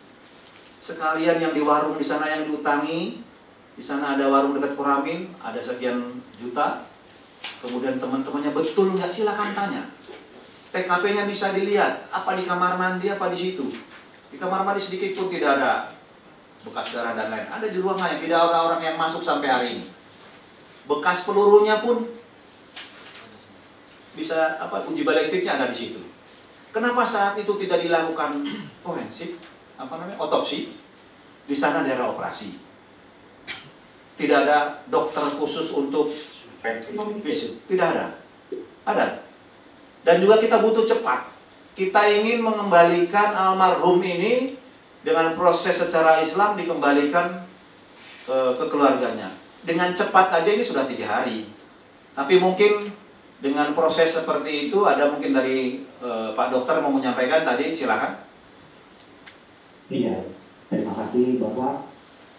Sekalian yang di warung di sana yang diutangi, di sana ada warung dekat Koramil, ada sekian juta. Kemudian teman-temannya betul nggak, silakan tanya. TKP-nya bisa dilihat, apa di kamar mandi, apa di situ. Di kamar mandi sedikit pun tidak ada bekas darah dan lain. Ada di ruangan yang tidak ada orang yang masuk sampai hari ini. Bekas pelurunya pun bisa uji balistiknya ada di situ. Kenapa saat itu tidak dilakukan forensik, otopsi? Di sana daerah operasi. Tidak ada dokter khusus untuk visum, tidak ada. Ada. Dan juga kita butuh cepat. Kita ingin mengembalikan almarhum ini dengan proses secara Islam, dikembalikan ke keluarganya. Dengan cepat aja ini sudah 3 hari. Tapi mungkin dengan proses seperti itu, ada mungkin dari Pak Dokter mau menyampaikan tadi, silakan. Iya, terima kasih Bapak.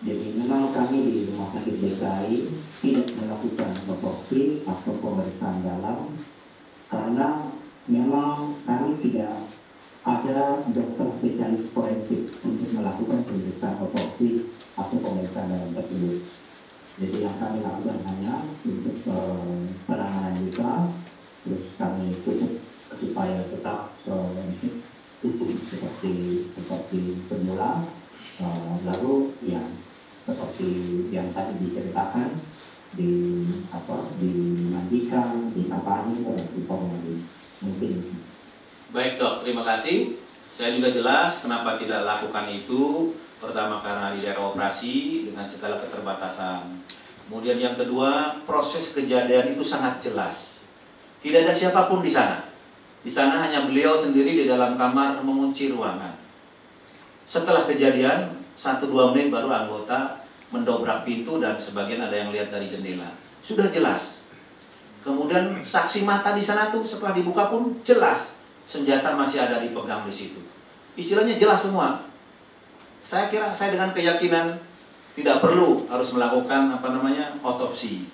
Jadi memang kami di Rumah Sakit DKI tidak melakukan otopsi atau pemeriksaan dalam karena memang kami tidak ada dokter spesialis forensik untuk melakukan pemeriksaan otopsi atau pemeriksaan dalam tersebut. Jadi yang kami lakukan hanya untuk penanganan luka, terus kami tutup supaya tetap tutup seperti semula, lalu yang seperti yang tadi diceritakan dimandikan, dikapani, dan mungkin. Baik Dok, terima kasih. Saya juga jelas kenapa tidak lakukan itu. Pertama karena di daerah operasi dengan segala keterbatasan. Kemudian yang kedua, proses kejadian itu sangat jelas. Tidak ada siapapun di sana. Di sana hanya beliau sendiri di dalam kamar mengunci ruangan. Setelah kejadian 1-2 menit baru anggota mendobrak pintu dan sebagian ada yang lihat dari jendela. Sudah jelas. Kemudian saksi mata di sana tuh setelah dibuka pun jelas. Senjata masih ada dipegang di situ. Istilahnya jelas semua. Saya kira saya dengan keyakinan tidak perlu harus melakukan otopsi.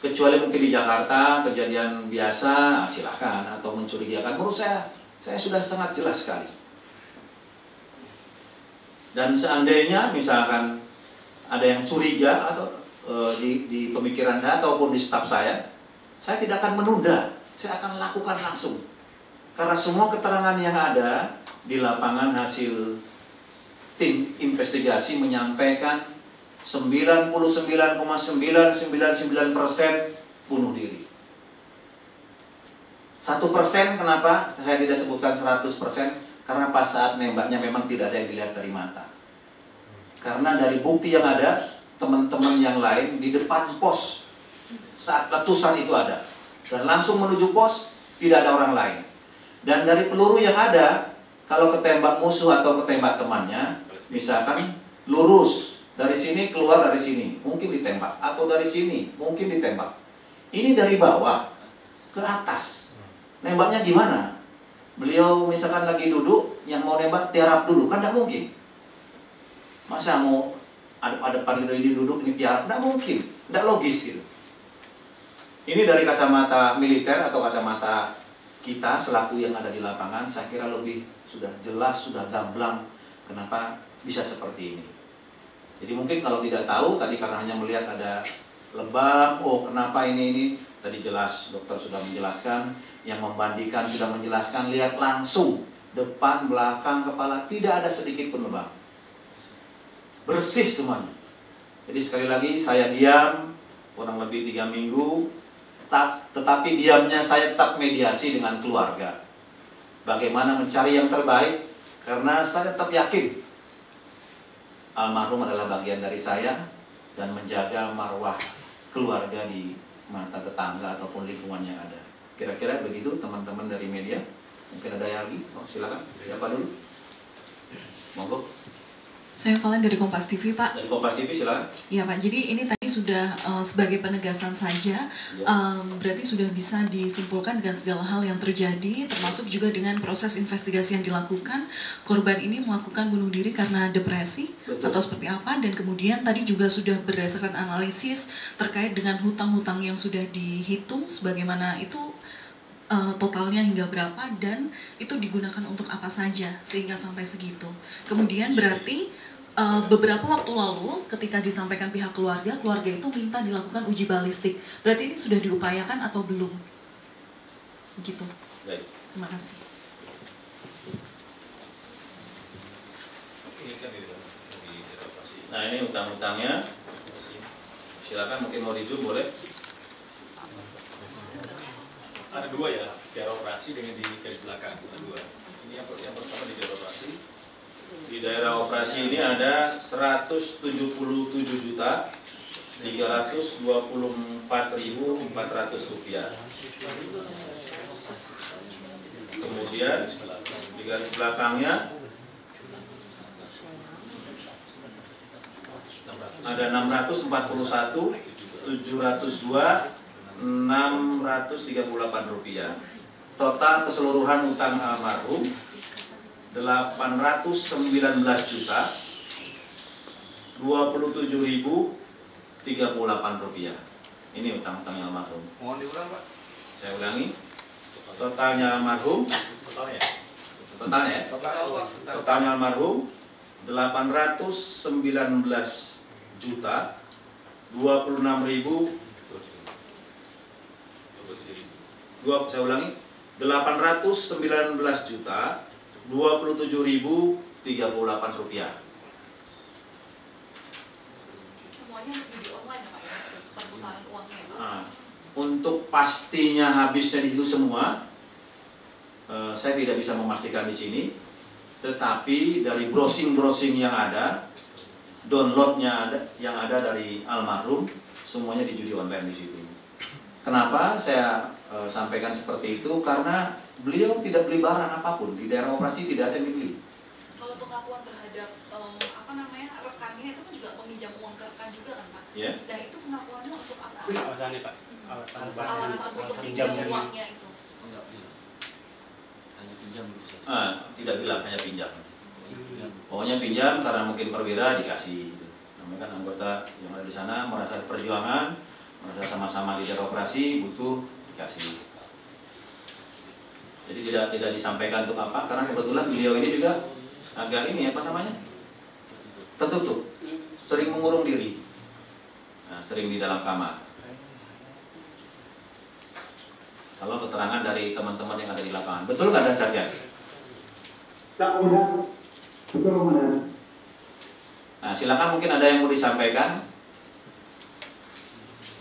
Kecuali mungkin di Jakarta kejadian biasa, silakan, atau mencurigakan. Menurut saya sudah sangat jelas sekali. Dan seandainya misalkan ada yang curiga atau di pemikiran saya ataupun di staf saya tidak akan menunda, saya akan lakukan langsung. Karena semua keterangan yang ada di lapangan hasil tim investigasi menyampaikan 99,999% bunuh diri. 1% kenapa saya tidak sebutkan 100%? Karena pas saat nembaknya memang tidak ada yang dilihat dari mata. Karena dari bukti yang ada, teman-teman yang lain di depan pos saat letusan itu ada. Dan langsung menuju pos, tidak ada orang lain. Dan dari peluru yang ada, kalau ketembak musuh atau ketembak temannya, misalkan lurus dari sini keluar dari sini, mungkin ditembak, atau dari sini mungkin ditembak. Ini dari bawah ke atas. Nembaknya gimana? Beliau misalkan lagi duduk, yang mau nembak tiarap dulu, kan tidak mungkin. Masa mau ada depan ini duduk, ini tiarap? Tidak mungkin, tidak logis gitu. Ini dari kacamata militer atau kacamata kita selaku yang ada di lapangan, saya kira lebih sudah jelas, sudah gamblang kenapa bisa seperti ini. Jadi mungkin kalau tidak tahu, tadi karena hanya melihat ada lebam, oh kenapa ini, tadi jelas dokter sudah menjelaskan, yang membandingkan sudah menjelaskan, lihat langsung depan, belakang, kepala, tidak ada sedikit pun lebam, bersih semuanya. Jadi sekali lagi saya diam kurang lebih 3 minggu, tetapi diamnya saya tetap mediasi dengan keluarga, bagaimana mencari yang terbaik, karena saya tetap yakin almarhum adalah bagian dari saya dan menjaga marwah keluarga di mata tetangga ataupun lingkungan yang ada. Kira-kira begitu teman-teman dari media. Mungkin ada yang lagi? Oh, silakan. Siapa dulu? Monggo. Saya Valen dari Kompas TV, Pak. Dari Kompas TV, silakan. Iya, Pak. Jadi ini tadi sudah sebagai penegasan saja, berarti sudah bisa disimpulkan dengan segala hal yang terjadi, termasuk juga dengan proses investigasi yang dilakukan. Korban ini melakukan bunuh diri karena depresi. Betul. Atau seperti apa, dan kemudian tadi juga sudah berdasarkan analisis terkait dengan hutang-hutang yang sudah dihitung, sebagaimana itu totalnya hingga berapa, dan itu digunakan untuk apa saja sehingga sampai segitu. Kemudian berarti beberapa waktu lalu ketika disampaikan pihak keluarga itu minta dilakukan uji balistik. Berarti ini sudah diupayakan atau belum? Begitu. Baik. Terima kasih. Nah, ini utang-utangnya. Silakan, mungkin mau di-zoom boleh. Ada 2 ya, daerah operasi dengan di garis belakang, ada 2. Ini yang pertama di daerah operasi. Di daerah operasi ini ada 177.324.400 rupiah. Kemudian di garis belakangnya ada 641.702.638 rupiah. Total keseluruhan utang almarhum 819.27.038 rupiah. Ini utang-utangnya almarhum. Mohon diulang, Pak. Saya ulangi. Totalnya almarhum. Totalnya almarhum 819.26.000. Saya ulangi, 819.27.038 rupiah. Semuanya judi online ya, Pak, ya? Perputaran uangnya, Pak? Nah, untuk pastinya habisnya di situ semua, saya tidak bisa memastikan di sini. Tetapi dari browsing yang ada, downloadnya yang ada dari almarhum, semuanya di judi online di situ. Kenapa saya sampaikan seperti itu? Karena beliau tidak beli barang apapun di daerah operasi, tidak ada yang dibeli. Kalau pengakuan terhadap rekannya itu kan juga meminjam uang ke rekan juga kan, Pak? Ya. Dan itu pengakuannya untuk apa? Alasannya, Pak. Alasan untuk pinjam uangnya itu. Enggak bilang. Hanya pinjam gitu saja. Tidak bilang, hanya pinjam. Pokoknya pinjam karena mungkin perwira dikasih. Gitu. Namanya kan anggota yang ada di sana merasa perjuangan, merasa sama-sama di daerah operasi butuh dikasih. Jadi tidak disampaikan untuk apa, karena kebetulan beliau ini juga agak ini apa namanya, tertutup, sering mengurung diri, sering di dalam kamar. Kalau keterangan dari teman-teman yang ada di lapangan, betul nggak dan Satgas? Betul, Komandan. Nah, silakan mungkin ada yang mau disampaikan.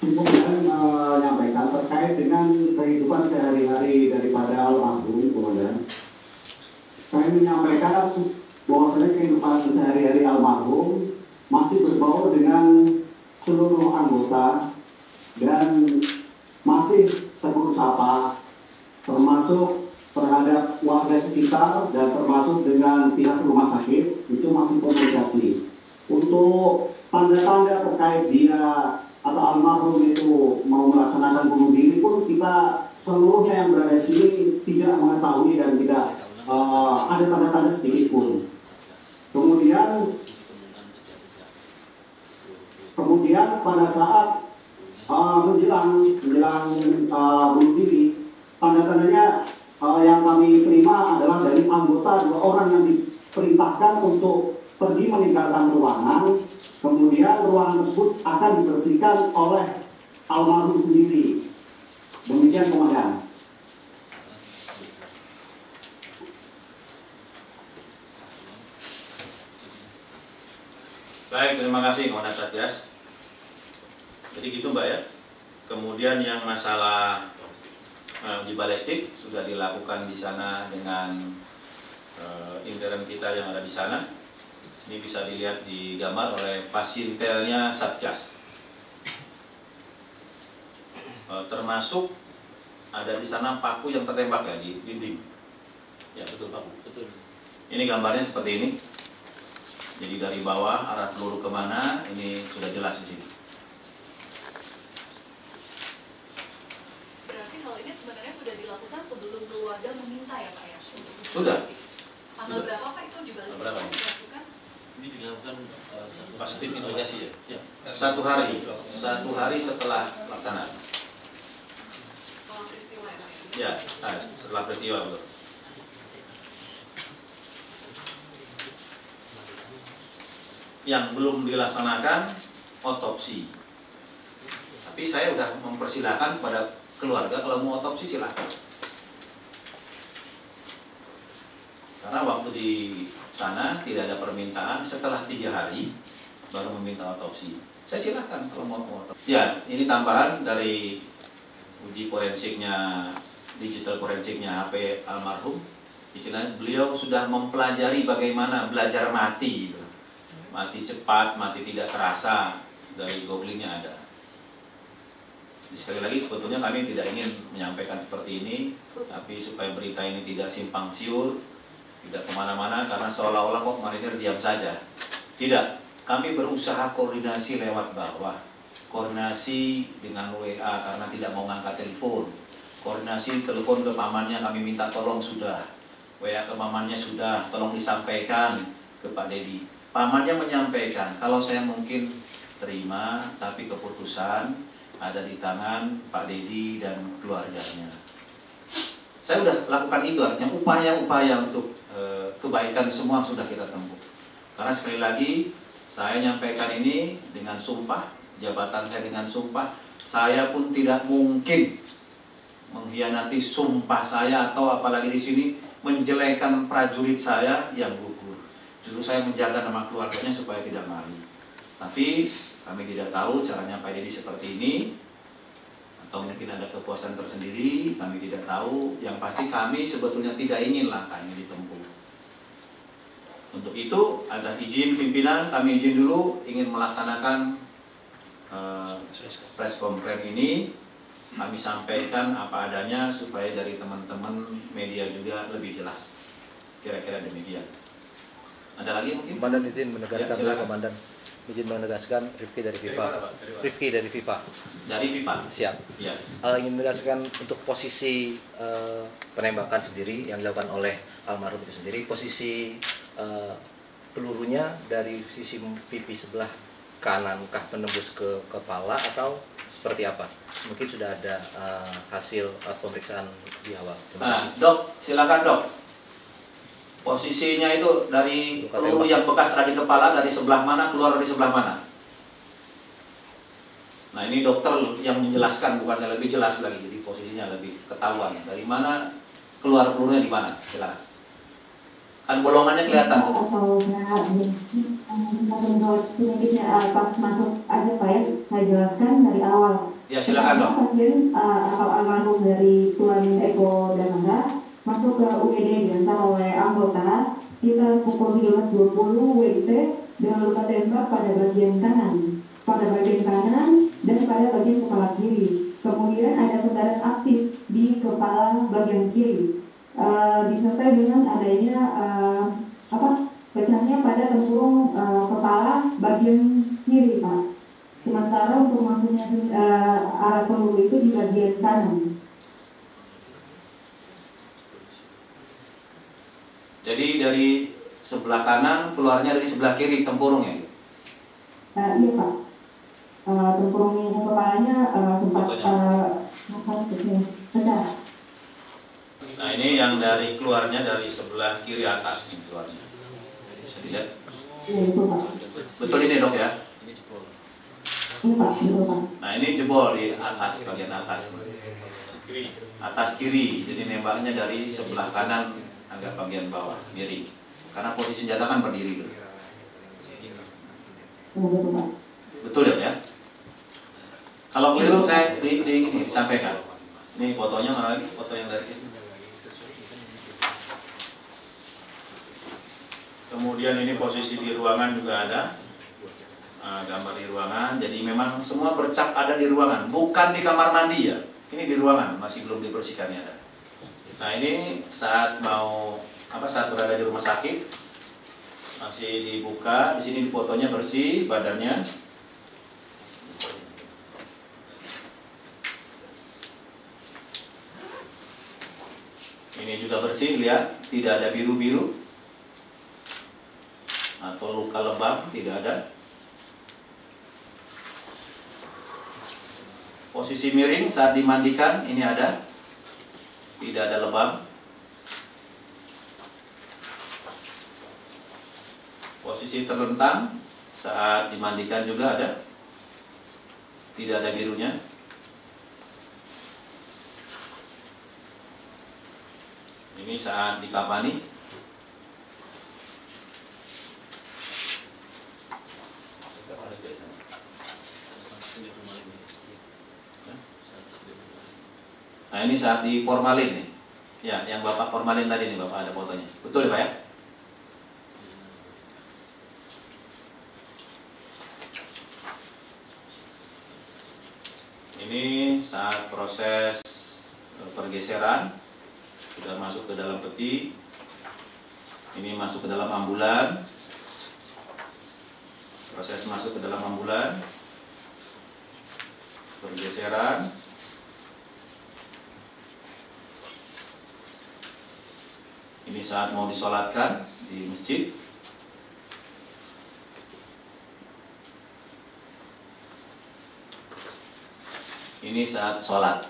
Ibu menyampaikan terkait dengan kehidupan sehari-hari daripada almarhum, Komandan. Kami menyampaikan bahwasanya kehidupan sehari-hari almarhum masih berbaur dengan seluruh anggota dan masih tegur sapa, termasuk terhadap warga sekitar dan termasuk dengan pihak rumah sakit, itu masih komunikasi. Untuk tanda-tanda terkait dia atau almarhum itu mau melaksanakan bunuh diri pun kita seluruhnya yang berada di sini tidak mengetahui dan tidak ada tanda-tanda sedikit pun. Kemudian pada saat menjelang bunuh diri, tanda-tandanya yang kami terima adalah dari anggota 2 orang yang diperintahkan untuk pergi meninggalkan ruangan. Kemudian ruangan tersebut akan dibersihkan oleh almarhum sendiri. Demikian, Komandan. Baik, terima kasih Komandan Satgas. Jadi gitu Mbak ya. Kemudian yang masalah uji balistik sudah dilakukan di sana dengan intern kita yang ada di sana. Ini bisa dilihat di gambar oleh pasintelnya Satgas. Termasuk ada di sana paku yang tertembak ya di dinding. Ya betul paku. Betul. Ini gambarnya seperti ini. Jadi dari bawah arah peluru kemana ini sudah jelas di sini. Berarti hal ini sebenarnya sudah dilakukan sebelum keluarga meminta ya Pak ya? Sudah. Tanggal berapa Pak itu juga dilakukan? Ini dilakukan pasti investigasi ya. Siap. Satu hari setelah pelaksanaan. Setelah peristiwa ya Pak Ya, setelah peristiwa betul. Yang belum dilaksanakan otopsi. Tapi saya sudah mempersilahkan kepada keluarga kalau mau otopsi silakan. Karena waktu di sana tidak ada permintaan, setelah 3 hari baru meminta otopsi. Saya silakan kalau mau otopsi. Ya, ini tambahan dari uji forensiknya, digital forensiknya HP almarhum. Istilahnya beliau sudah mempelajari bagaimana belajar mati, gitu. Mati cepat, mati tidak terasa, dari googlingnya ada. Sekali lagi sebetulnya kami tidak ingin menyampaikan seperti ini, tapi supaya berita ini tidak simpang siur, tidak kemana-mana, karena seolah-olah kok marinir diam saja. Tidak, kami berusaha koordinasi lewat bawah, koordinasi dengan WA karena tidak mau ngangkat telepon, koordinasi telepon ke pamannya kami minta tolong sudah, WA ke pamannya sudah, tolong disampaikan ke Pak Dedi. Pamannya menyampaikan, kalau saya mungkin terima, tapi keputusan ada di tangan Pak Dedi dan keluarganya. Saya sudah lakukan itu, artinya upaya-upaya untuk kebaikan semua sudah kita tempuh. Karena sekali lagi, saya nyampaikan ini dengan sumpah, jabatan saya dengan sumpah, saya pun tidak mungkin mengkhianati sumpah saya atau apalagi di sini menjelekan prajurit saya yang gugur. Justru saya menjaga nama keluarganya supaya tidak malu. Tapi kami tidak tahu caranya Pak Dedi seperti ini, atau mungkin ada kepuasan tersendiri, kami tidak tahu. Yang pasti kami sebetulnya tidak ingin langkah ini ditempuh. Untuk itu ada izin pimpinan, kami izin dulu ingin melaksanakan press conference ini. Kami sampaikan apa adanya supaya dari teman-teman media juga lebih jelas. Kira-kira demikian. Ada lagi mungkin? Komandan izin menegaskan dulu, Ya, Komandan. Izin menegaskan Rifki dari FIFA. Rifki dari FIFA. Dari FIFA. Siap. Ya. Ingin menegaskan untuk posisi penembakan sendiri yang dilakukan oleh almarhum itu sendiri, posisi pelurunya dari sisi pipi sebelah kanankah menembus ke kepala atau seperti apa? Mungkin sudah ada hasil pemeriksaan di awal. Dok, silakan dok. Posisinya itu dari peluru yang bekas ada di kepala dari sebelah mana, keluar dari sebelah mana? Nah ini dokter yang menjelaskan, bukan saya lebih jelas lagi, jadi posisinya lebih ketahuan. Dari mana keluar pelurunya di mana? Silakan. Kan bolongannya kelihatan tuh. Pas masuk aja Pak ya, saya jelaskan dari awal. Ya, silakan dok. Pasien atau almarhum dari Tuan Eko Dananda masuk ke UGD diantar oleh anggota sekitar pukul 13.20 WIB dengan luka tembak pada bagian kanan, dan pada bagian kepala kiri. Kemudian ada pendarat aktif di kepala bagian kiri, disertai dengan adanya pecahnya pada tempurung kepala bagian kiri, Pak. Sementara untuk masuknya arah peluru itu di bagian kanan. Jadi dari sebelah kanan keluarnya dari sebelah kiri tempurung ya? Iya Pak. Tempurung kepalanya sempat sedang. Nah ini yang dari keluarnya dari sebelah kiri atas keluarnya. Bisa dilihat? Iya itu Pak. Betul ini dok ya? Iya Pak, betul Pak. Nah ini jebol di atas, bagian atas. Atas kiri, jadi nembaknya dari sebelah kanan agak bagian bawah, miring. Karena posisi senjata kan berdiri tuh. Betul Pak. Betul ya? Kalau keliru saya ini disampaikan. Ini fotonya mana lagi? Foto yang dari ini. Kemudian ini posisi di ruangan juga ada. Gambar di ruangan. Jadi memang semua bercak ada di ruangan, bukan di kamar mandi ya. Ini di ruangan, masih belum dibersihkan ya ada. Nah ini saat saat berada di rumah sakit masih dibuka. Di sini fotonya bersih badannya. Ini juga bersih, lihat tidak ada biru-biru atau luka lebam, tidak ada. Posisi miring saat dimandikan ini ada, tidak ada lebam. Posisi terlentang saat dimandikan juga ada, tidak ada birunya. Ini saat dikafani. Nah ini saat di formalin nih. Ya, yang Bapak formalin tadi nih Bapak ada fotonya. Betul ya Pak ya? Ini saat proses pergeseran sudah masuk ke dalam peti. Ini masuk ke dalam ambulan. Proses masuk ke dalam ambulan. Pergeseran. Ini saat mau disolatkan di masjid. Ini saat sholat.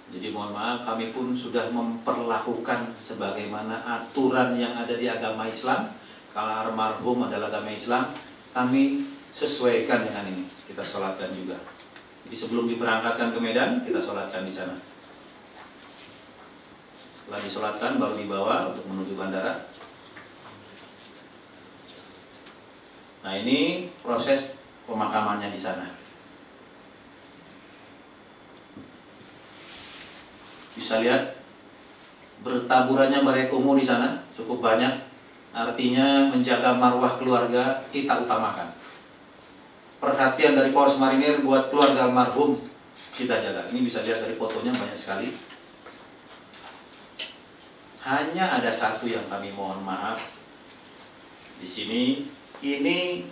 Jadi mohon maaf, kami pun sudah memperlakukan sebagaimana aturan yang ada di agama Islam. Kalau almarhum adalah agama Islam, kami sesuaikan dengan ini. Kita sholatkan juga. Jadi sebelum diberangkatkan ke Medan, kita sholatkan di sana. Setelah disolatkan baru dibawa untuk menuju bandara. Nah ini proses pemakamannya di sana. Bisa lihat bertaburannya barek umur di sana cukup banyak. Artinya menjaga marwah keluarga kita utamakan. Perhatian dari Polres Marinir buat keluarga almarhum kita jaga. Ini bisa lihat dari fotonya banyak sekali. Hanya ada satu yang kami mohon maaf di sini, ini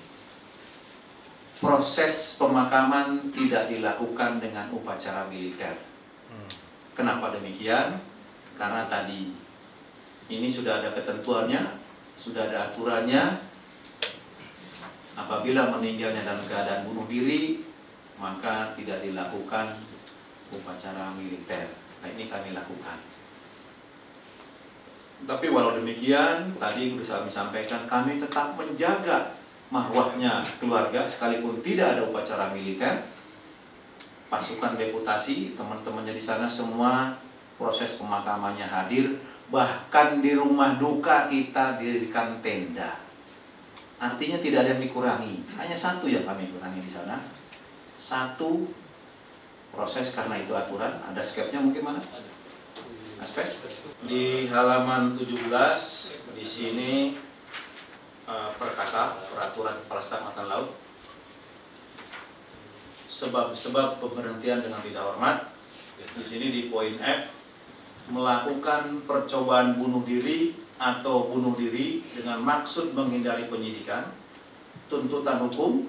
proses pemakaman tidak dilakukan dengan upacara militer. Kenapa demikian? Karena tadi ini sudah ada ketentuannya, sudah ada aturannya. Apabila meninggalnya dalam keadaan bunuh diri, maka tidak dilakukan upacara militer. Nah ini kami lakukan. Tapi walau demikian, tadi berusaha disampaikan, kami tetap menjaga marwahnya keluarga sekalipun tidak ada upacara militer. Pasukan deputasi, teman-temannya di sana semua proses pemakamannya hadir. Bahkan di rumah duka kita dirikan tenda. Artinya tidak ada yang dikurangi, hanya satu yang kami kurangi di sana. Satu proses, karena itu aturan. Ada skepnya mungkin mana? Aspes? Di halaman 17 di sini peraturan Kepala Staf Angkatan Laut. Sebab pemberhentian dengan tidak hormat. Di sini di poin F, melakukan percobaan bunuh diri atau bunuh diri dengan maksud menghindari penyidikan, tuntutan hukum,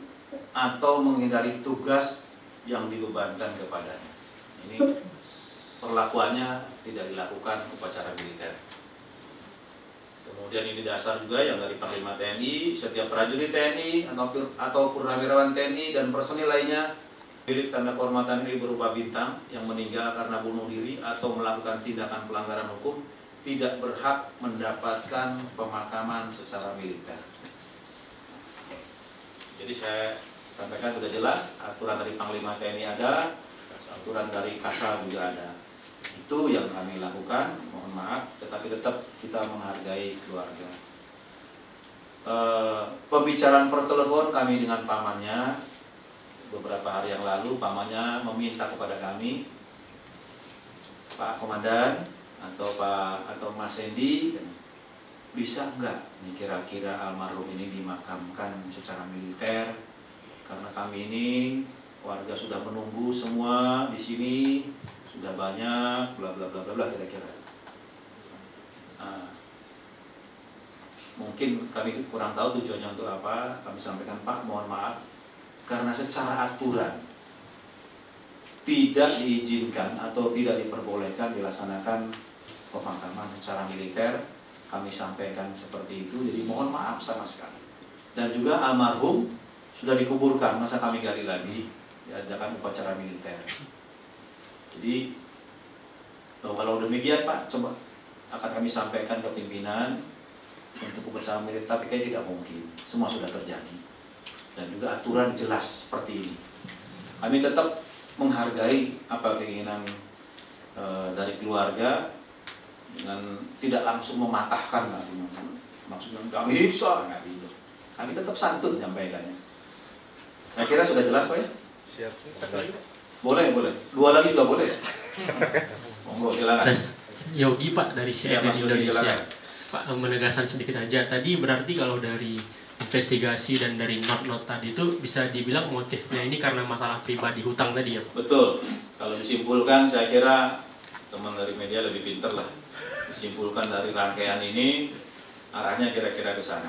atau menghindari tugas yang dibebankan kepadanya. Ini perlakuannya tidak dilakukan upacara militer. Kemudian ini dasar juga yang dari Panglima TNI, setiap prajurit TNI atau purnawirawan TNI dan personil lainnya milik tanda kehormatan ini berupa bintang yang meninggal karena bunuh diri atau melakukan tindakan pelanggaran hukum tidak berhak mendapatkan pemakaman secara militer. Jadi saya sampaikan sudah jelas, aturan dari Panglima TNI ada, aturan dari Kasal juga ada. Itu yang kami lakukan, mohon maaf, tetapi tetap kita menghargai keluarga. Pembicaraan per telepon kami dengan pamannya beberapa hari yang lalu, pamannya meminta kepada kami, Pak Komandan atau Mas Hendy, bisa nggak nih kira-kira almarhum ini dimakamkan secara militer, karena kami ini warga sudah menunggu semua di sini, sudah banyak, bla bla bla bla kira-kira. Nah, mungkin kami kurang tahu tujuannya untuk apa. Kami sampaikan, Pak, mohon maaf, karena secara aturan tidak diizinkan atau tidak diperbolehkan dilaksanakan pemakaman secara militer. Kami sampaikan seperti itu, jadi mohon maaf sama sekali. Dan juga almarhum sudah dikuburkan, masa kami gali lagi diadakan upacara militer. Jadi kalau demikian, Pak, coba akan kami sampaikan ke pimpinan untuk upacara militer, tapi kayak tidak mungkin, semua sudah terjadi dan juga aturan jelas seperti ini. Kami tetap menghargai apa keinginan dari keluarga dengan tidak langsung mematahkan, maksudnya nggak bisa, nggak bisa. Kami tetap santun menyampaikannya. Saya kira sudah jelas, Pak ya? Siap. Boleh. Dua lagi juga boleh. Monggo, silakan. Yogi, Pak, dari CNN Indonesia. Silakan. Pak, menegaskan sedikit aja. Tadi berarti kalau dari investigasi dan dari not-not tadi itu bisa dibilang motifnya ini karena masalah pribadi hutang tadi ya, Pak? Betul. Kalau disimpulkan, saya kira teman dari media lebih pinter lah. Disimpulkan dari rangkaian ini, arahnya kira-kira ke sana.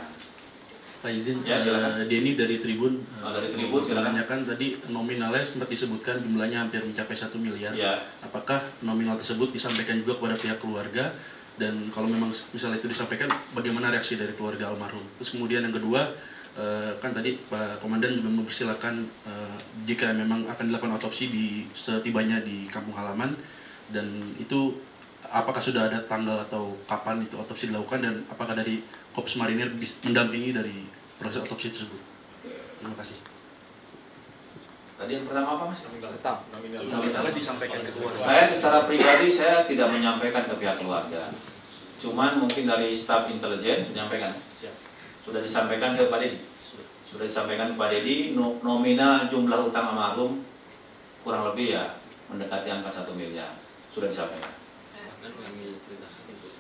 Pak izin, ya, Denny dari Tribun. Dari Tribun, silakan. Menanyakan tadi nominalnya sempat disebutkan jumlahnya hampir mencapai 1 miliar. Ya. Apakah nominal tersebut disampaikan juga kepada pihak keluarga? Dan kalau memang misalnya itu disampaikan, bagaimana reaksi dari keluarga almarhum? Terus kemudian yang kedua, kan tadi Pak Komandan juga mempersilahkan jika memang akan dilakukan otopsi setibanya di kampung halaman, dan itu apakah sudah ada tanggal atau kapan itu otopsi dilakukan, dan apakah dari Korps Marinir mendampingi dari proses otopsi tersebut? Terima kasih. Tadi yang pertama apa, Mas? Nominalnya disampaikan ke keluarga. Saya secara pribadi saya tidak menyampaikan ke pihak keluarga. Cuman mungkin dari staf intelijen menyampaikan. Sudah disampaikan ke Pak Dedi. Sudah disampaikan ke Pak Dedi, nominal jumlah utang almarhum kurang lebih ya mendekati angka 1 miliar. Sudah disampaikan. Kami perintahkan untuk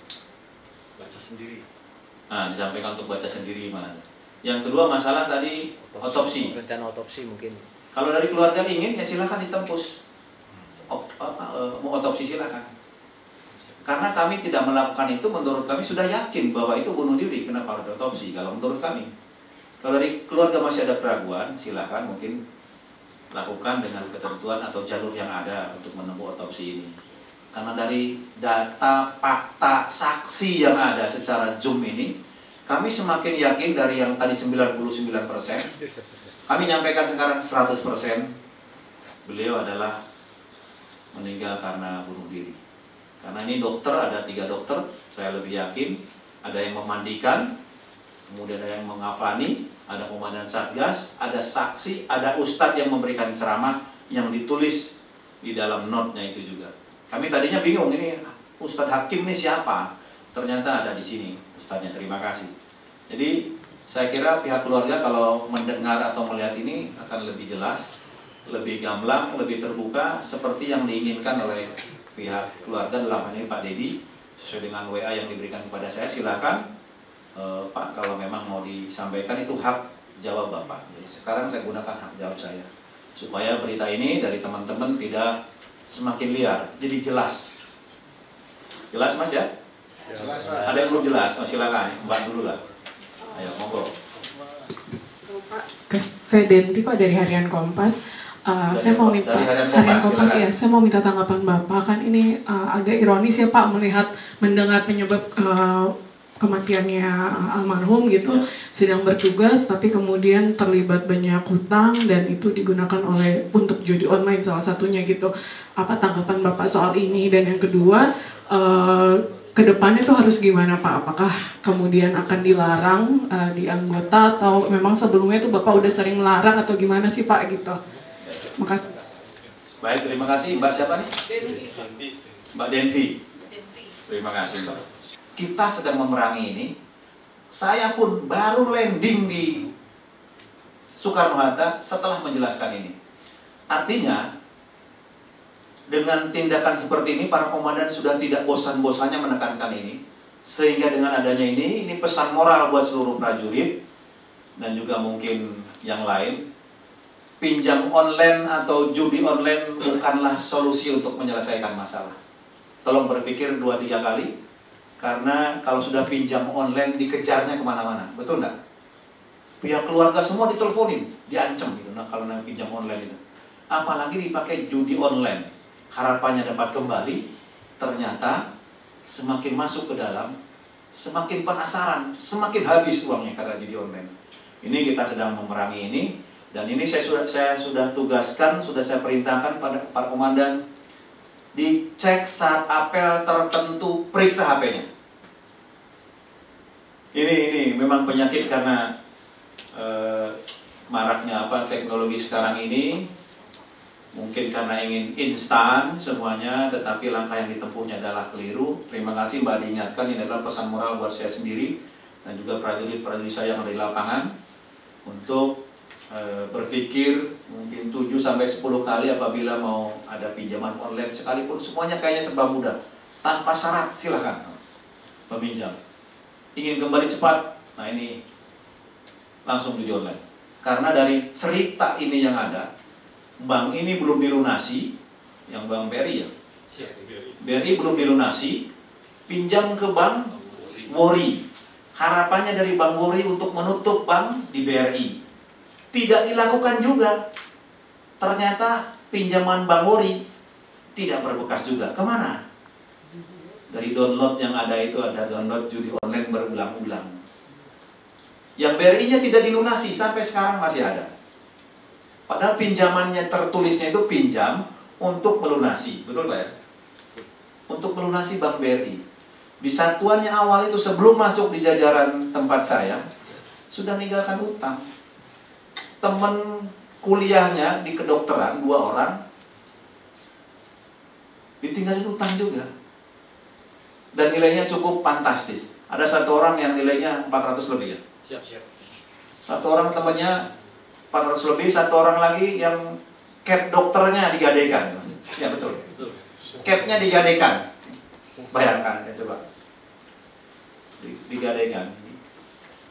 baca sendiri. Nah, disampaikan untuk baca sendiri mana. Yang kedua masalah tadi otopsi. Rencana otopsi mungkin. Kalau dari keluarga ingin, ya silakan ditembus. Mau otopsi silakan. Karena kami tidak melakukan itu, menurut kami sudah yakin bahwa itu bunuh diri. Kenapa harus otopsi? Kalau menurut kami. Kalau dari keluarga masih ada keraguan, silakan mungkin lakukan dengan ketentuan atau jalur yang ada untuk menempuh otopsi ini. Karena dari data, fakta, saksi yang ada secara Zoom ini, kami semakin yakin dari yang tadi 99%, kami nyampaikan sekarang 100%, beliau adalah meninggal karena bunuh diri. Karena ini dokter, ada 3 dokter, saya lebih yakin, ada yang memandikan, kemudian ada yang mengafani, ada komandan satgas, ada saksi, ada ustadz yang memberikan ceramah yang ditulis di dalam notnya itu juga. Kami tadinya bingung, ini Ustadz Hakim ini siapa? Ternyata ada di sini Ustadznya, terima kasih. Jadi Saya kira pihak keluarga kalau mendengar atau melihat ini akan lebih jelas, lebih gamblang, lebih terbuka seperti yang diinginkan oleh pihak keluarga, dalam hal ini Pak Dedi, sesuai dengan WA yang diberikan kepada saya. Silakan Pak, kalau memang mau disampaikan itu hak jawab Bapak. Jadi sekarang saya gunakan hak jawab saya supaya berita ini dari teman-teman tidak semakin liar, jadi jelas. Jelas Mas ya? Jelas. Ada yang belum jelas? Oh, silakan, Mbak dulu lah. Ayo, monggo. Saya Denti Pak dari Harian Kompas. Saya mau minta Harian Kompas ya. Saya mau minta tanggapan Bapak, kan ini agak ironis ya Pak melihat mendengar penyebab kematiannya almarhum gitu, sedang bertugas tapi kemudian terlibat banyak hutang dan itu digunakan untuk judi online salah satunya gitu. Apa tanggapan Bapak soal ini? Dan yang kedua, kedepannya tuh harus gimana Pak? Apakah kemudian akan dilarang di anggota atau memang sebelumnya tuh Bapak udah sering larang atau gimana sih Pak gitu? Makasih. Baik, terima kasih. Mbak siapa nih? Mbak Denvi. Terima kasih Mbak. Kita sedang memerangi ini. Saya pun baru landing di Soekarno-Hatta setelah menjelaskan ini. Artinya, dengan tindakan seperti ini, para komandan sudah tidak bosan-bosannya menekankan ini. Sehingga dengan adanya ini pesan moral buat seluruh prajurit dan juga mungkin yang lain. Pinjam online atau judi online bukanlah solusi untuk menyelesaikan masalah. Tolong berpikir 2-3 kali, karena kalau sudah pinjam online dikejarnya kemana-mana, betul nggak? Pihak keluarga semua diteleponin, diancam gitu. Nah kalau pinjam online itu, apalagi dipakai judi online, harapannya dapat kembali, ternyata semakin masuk ke dalam, semakin penasaran, semakin habis uangnya karena judi online. Ini kita sedang memerangi ini. Dan ini saya sudah tugaskan, sudah saya perintahkan pada para komandan, dicek saat apel tertentu, periksa HP-nya. Ini memang penyakit karena maraknya teknologi sekarang ini. Mungkin karena ingin instan semuanya, tetapi langkah yang ditempuhnya adalah keliru. Terima kasih Mbak diingatkan, ini adalah pesan moral buat saya sendiri dan juga prajurit-prajurit saya yang ada di lapangan untuk berpikir mungkin 7-10 kali apabila mau ada pinjaman online sekalipun, semuanya kayaknya serba mudah, tanpa syarat silahkan meminjam. Ingin kembali cepat, nah ini langsung judi online. Karena dari cerita ini yang ada, bank ini belum dilunasi, yang Bank BRI ya, BRI belum dilunasi, pinjam ke Bank Wori, harapannya dari Bank Wori untuk menutup bank di BRI. Tidak dilakukan juga. Ternyata pinjaman Bank Wori tidak berbekas juga. Kemana? Dari download yang ada itu, ada download judi online berulang-ulang. Yang BRI-nya tidak dilunasi, sampai sekarang masih ada. Padahal pinjamannya tertulisnya itu pinjam untuk melunasi. Betul Pak ya? Untuk melunasi Bank BRI. Di satuannya awal itu sebelum masuk di jajaran tempat saya, sudah meninggalkan utang. Teman kuliahnya di kedokteran 2 orang ditinggalin utang juga, dan nilainya cukup fantastis. Ada 1 orang yang nilainya 400 lebih ya. Siap. 1 orang temannya 400 lebih, 1 orang lagi yang cap dokternya digadaikan. Ya betul. Capnya digadaikan. Bayangkan ya coba. Digadaikan.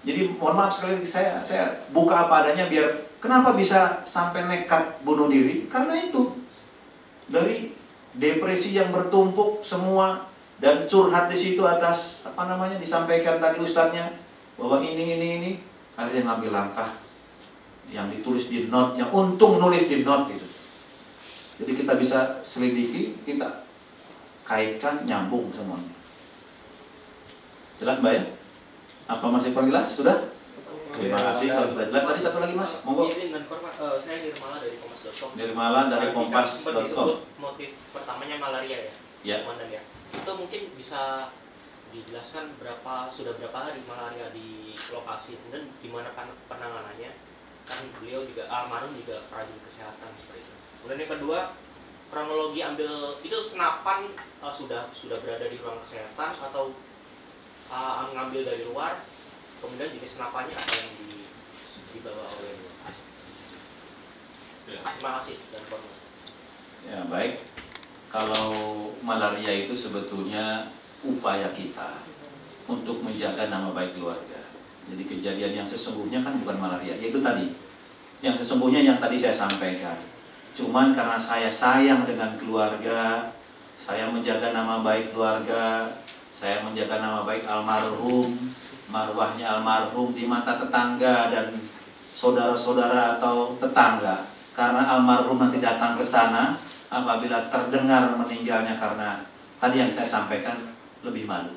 Jadi mohon maaf sekali lagi, saya buka apa adanya biar kenapa bisa sampai nekat bunuh diri? Karena itu dari depresi yang bertumpuk semua dan curhat di situ atas disampaikan tadi ustadznya bahwa ini akhirnya ngambil langkah yang ditulis di note-nya. Untung nulis di note gitu. Jadi kita bisa selidiki, kita kaitkan, nyambung semuanya. Jelas Mbak ya? Apa masih kurang jelas? Sudah? Terima kasih kalau sudah jelas. Tadi satu lagi Mas, monggo. Izin dan Korban, saya Nirmala dari Kompas.com. Nirmala dari Kompas.com. Disebut motif pertamanya malaria ya, ya. Komandan ya. Itu mungkin bisa dijelaskan sudah berapa hari malaria di lokasi dan gimana penanganannya? Kan beliau juga almarhum juga prajurit kesehatan seperti itu. Kemudian yang kedua, kronologi ambil itu senapan sudah berada di ruang kesehatan atau ngambil dari luar, kemudian jenis senapannya apa yang dibawa oleh terima kasih dan ya baik. Kalau malaria itu sebetulnya upaya kita untuk menjaga nama baik keluarga. Jadi kejadian yang sesungguhnya kan bukan malaria, yaitu tadi yang sesungguhnya yang tadi saya sampaikan. Cuman karena saya sayang dengan keluarga, saya menjaga nama baik keluarga, saya menjaga nama baik almarhum, marwahnya almarhum di mata tetangga dan saudara-saudara atau tetangga. Karena almarhum nanti datang ke sana, apabila terdengar meninggalnya karena tadi yang saya sampaikan, lebih malu.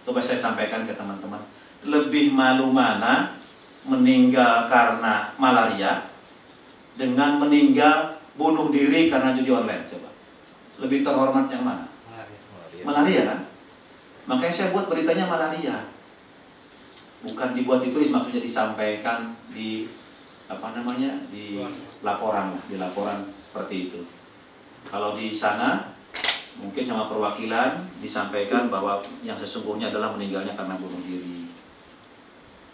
Coba saya sampaikan ke teman-teman, lebih malu mana meninggal karena malaria dengan meninggal bunuh diri karena judi online? Coba, lebih terhormat yang mana? Malaria kan? Makanya saya buat beritanya malaria, bukan dibuat ditulis, maksudnya disampaikan di apa namanya, di laporan lah, di laporan seperti itu. Kalau di sana mungkin sama perwakilan disampaikan bahwa yang sesungguhnya adalah meninggalnya karena bunuh diri.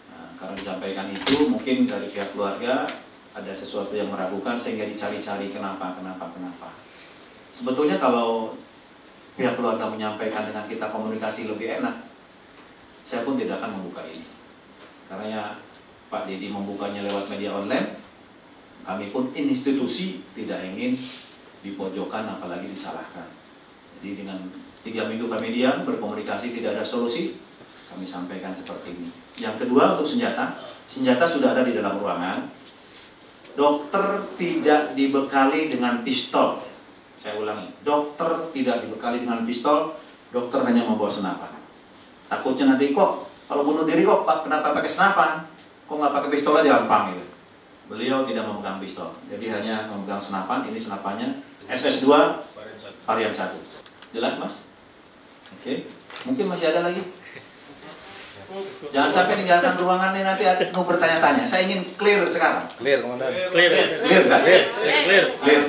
Nah, karena disampaikan itu mungkin dari pihak keluarga ada sesuatu yang meragukan sehingga dicari-cari kenapa. Sebetulnya kalau pihak keluarga menyampaikan dengan kita komunikasi lebih enak, saya pun tidak akan membuka ini. Karena Pak Dedi membukanya lewat media online, kami pun institusi tidak ingin dipojokkan apalagi disalahkan. Jadi dengan 3 minggu kami diam, berkomunikasi tidak ada solusi, kami sampaikan seperti ini. Yang kedua untuk senjata sudah ada di dalam ruangan. Dokter tidak dibekali dengan pistol. Saya ulangi, dokter tidak dibekali dengan pistol, dokter hanya membawa senapan. Takutnya nanti kok kalau bunuh diri kok kenapa pakai senapan? Kok nggak pakai pistol aja gampang gitu. Beliau tidak memegang pistol, jadi hanya memegang senapan. Ini senapannya SS2 varian 1. Jelas Mas? Oke. Mungkin masih ada lagi? Jangan sampai meninggalkan ruangan ini nanti mau bertanya-tanya. Saya ingin clear sekarang. Clear, Komandan. Clear kan? Clear.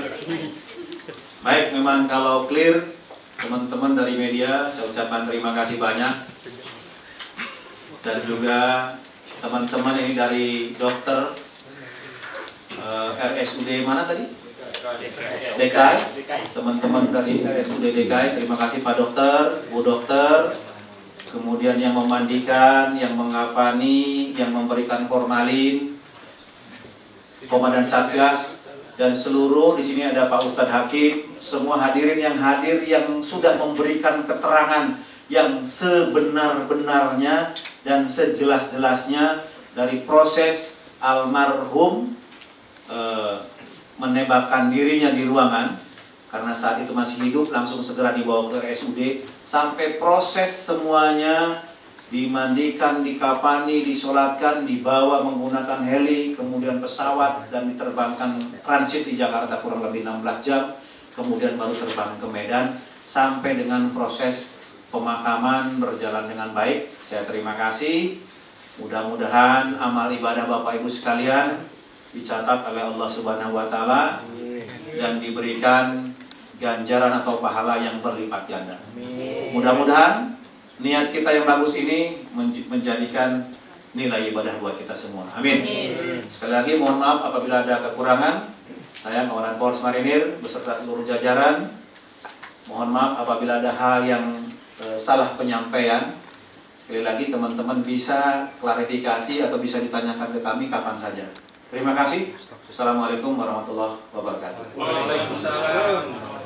Baik, memang kalau clear, teman-teman dari media, saya ucapkan terima kasih banyak. Dan juga teman-teman ini dari dokter RSUD mana tadi? DKI. Teman-teman dari RSUD DKI, terima kasih Pak Dokter, Bu Dokter. Kemudian yang memandikan, yang mengkafani, yang memberikan formalin, Komandan Satgas, dan seluruh di sini ada Pak Ustadz Hakim, semua hadirin yang hadir yang sudah memberikan keterangan yang sebenar-benarnya dan sejelas-jelasnya dari proses almarhum menembakkan dirinya di ruangan karena saat itu masih hidup, langsung segera dibawa ke RSUD sampai proses semuanya dimandikan, dikafani, disolatkan, dibawa menggunakan heli, kemudian pesawat dan diterbangkan transit di Jakarta kurang lebih 16 jam, kemudian baru terbang ke Medan sampai dengan proses pemakaman berjalan dengan baik. Saya terima kasih. Mudah-mudahan amal ibadah Bapak Ibu sekalian dicatat oleh Allah Subhanahu wa taala dan diberikan ganjaran atau pahala yang berlipat ganda. Mudah-mudahan niat kita yang bagus ini menjadikan nilai ibadah buat kita semua. Amin. Sekali lagi mohon maaf apabila ada kekurangan. Saya Komandan Polres Marinir beserta seluruh jajaran mohon maaf apabila ada hal yang salah penyampaian. Sekali lagi teman-teman bisa klarifikasi atau bisa ditanyakan ke kami kapan saja. Terima kasih. Assalamualaikum warahmatullahi wabarakatuh. Waalaikumsalam.